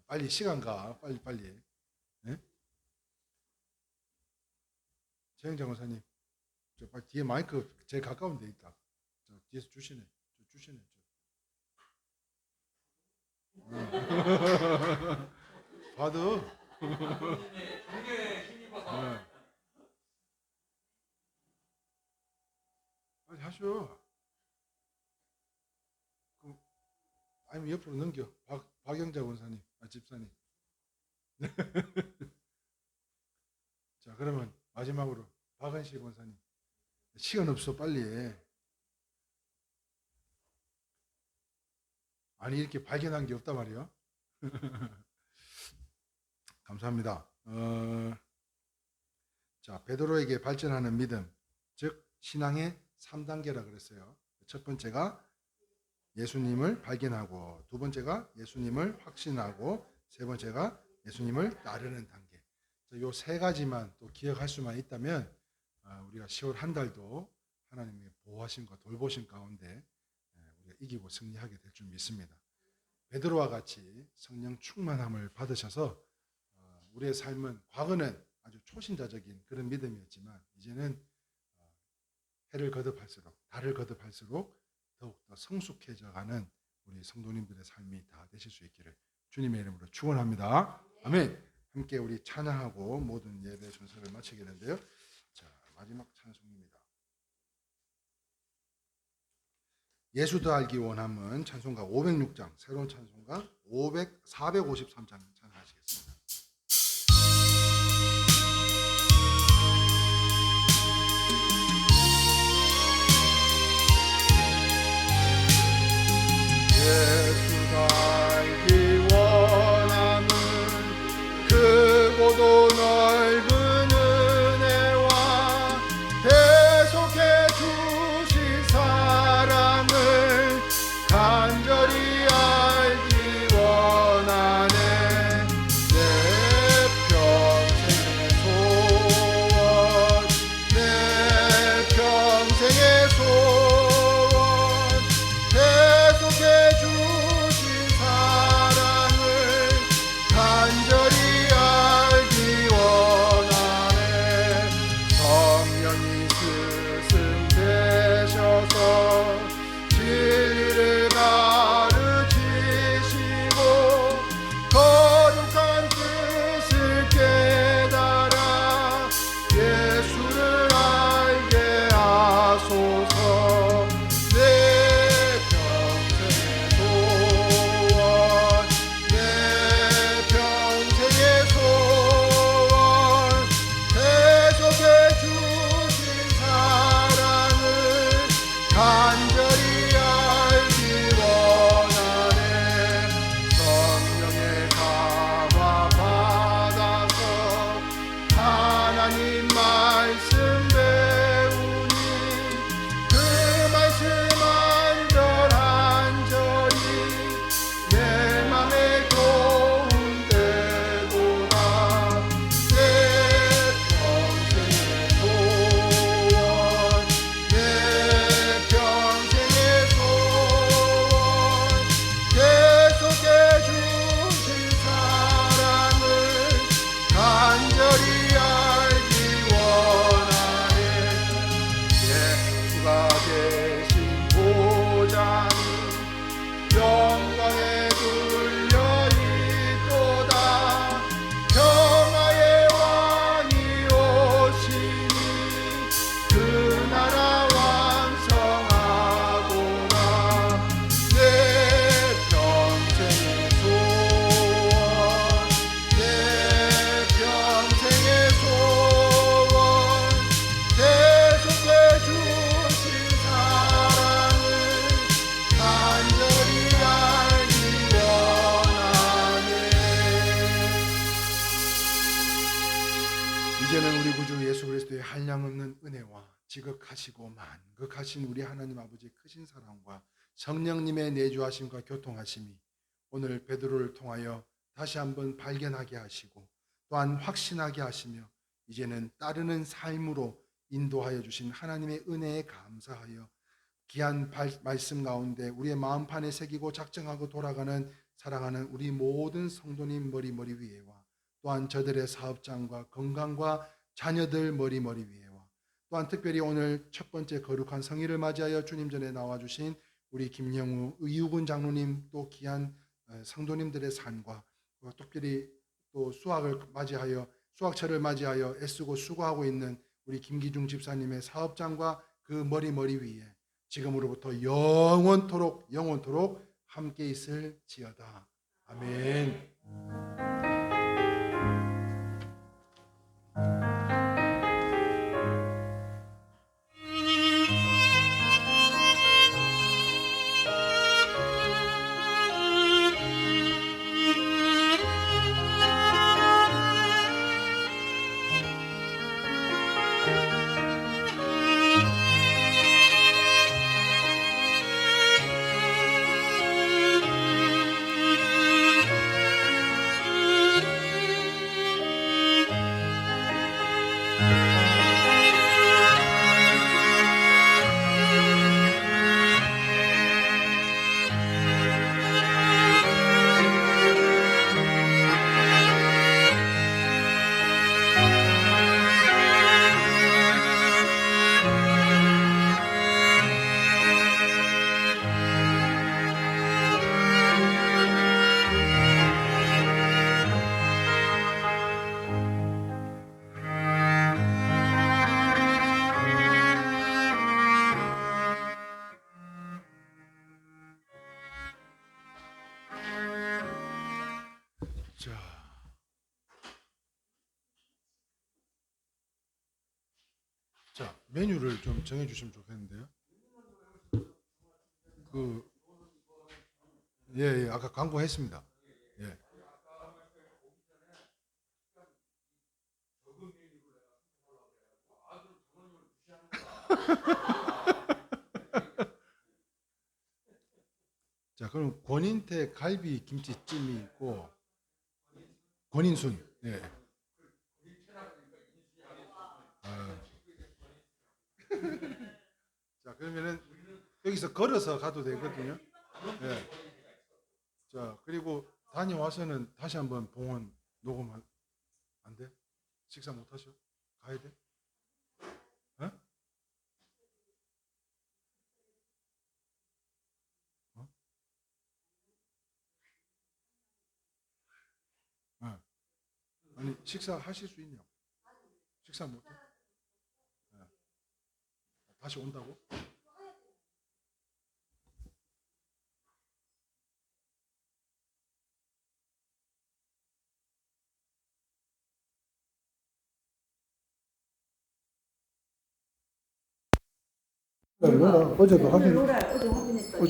빨리 시간 가. 빨리. 네? 채영자 권사님. 저 뒤에 마이크 제일 가까운 데 있다. 저 뒤에서 주시네. 봐도. 빨리 하셔. 아니면 옆으로 넘겨. 박영자 권사님, 집사님. 자, 그러면 마지막으로 박은실 권사님. 시간 없어, 빨리 해. 아니, 이렇게 발견한 게 없단 말이야. 감사합니다. 자, 베드로에게 발전하는 믿음, 즉 신앙의 3단계라 그랬어요. 첫 번째가 예수님을 발견하고, 두 번째가 예수님을 확신하고, 세 번째가 예수님을 따르는 단계. 요 세 가지만 또 기억할 수만 있다면 우리가 10월 한 달도 하나님의 보호하심과 돌보심 가운데 우리가 이기고 승리하게 될 줄 믿습니다. 베드로와 같이 성령 충만함을 받으셔서 우리의 삶은 과거는 아주 초신자적인 그런 믿음이었지만 이제는 해를 거듭할수록 달을 거듭할수록 더욱더 성숙해져가는 우리 성도님들의 삶이 다 되실 수 있기를 주님의 이름으로 축원합니다. 아멘. 함께 우리 찬양하고 모든 예배 순서를 마치게 되는데요. 자, 마지막 찬송입니다. 예수도 알기 원함은 찬송가 506장, 새로운 찬송가 453장 찬양하시겠습니다. 예수가 알기 원함은 크고도 넓은 은혜와 계속해 주신 사랑을 간절히 알기 원하네. 내 평생의 소원, 내 평생의 소원, 계속해 주신 사랑을 간절히 알기 원하네. 성령이 스승되셔서 진리를 가르치시고 거룩한 뜻을 깨달아 예수를 알게 하소서. 내 평생의 소원, 내 평생의 소원, 계속해 주신 사랑을 간절히 알기 원하네. 성령의 감화 받아서 하나님 말씀 배우니 그 말씀 한절한절이 내 맘에 도움되도다. 내 평생의 소원, 내 평생의 소원, 계속해 주신 사랑을 간절히 알기 원하네. 예수가 계신 보좌는 영광에 둘려 있도다. 평화의 왕이 오시니 그 나라 완성하도다. 내 평생의 소원, 내 평생의 소원, 계속해 주신 사랑을 간절히 알기 원하네. 이제는 우리 구주 예수 그리스도의 한량없는 은혜와 지극하시고 만극하신 우리 하나님 아버지의 크신 사랑과 성령님의 내주하심과 교통하심이 오늘 베드로를 통하여 다시 한번 발견하게 하시고 또한 확신하게 하시며 이제는 따르는 삶으로 인도하여 주신 하나님의 은혜에 감사하여 귀한 말씀 가운데 우리의 마음판에 새기고 작정하고 돌아가는 사랑하는 우리 모든 성도님 머리 위에와 또한 저들의 사업장과 건강과 자녀들 머리 위에와 또한 특별히 오늘 첫 번째 거룩한 성일을 맞이하여 주님 전에 나와주신 우리 김영우 의유군 장로님 또 귀한 성도님들의 삶과 특별히 또 수학철을 맞이하여 애쓰고 수고하고 있는 우리 김기중 집사님의 사업장과 그 머리 위에 지금으로부터 영원토록 함께 있을지어다. 아멘. 자, 메뉴를 좀 정해 주시면 좋겠는데요. 그 예, 예, 아까 광고했습니다. 예. 자, 그럼 권인태 갈비 김치찜이 있고 권인순. 예. 아. 자, 그러면은 여기서 걸어서 가도 되거든요. 예. 자, 그리고 다녀와서는 다시 한번 봉헌 녹음 안 돼? 식사 못 하셔? 가야 돼? 어? 어? 어. 아니, 식사 하실 수 있냐고. 식사 못 해? 예. 다시 온다고? 어제도 확인. 오늘 로라 어제 확인했더니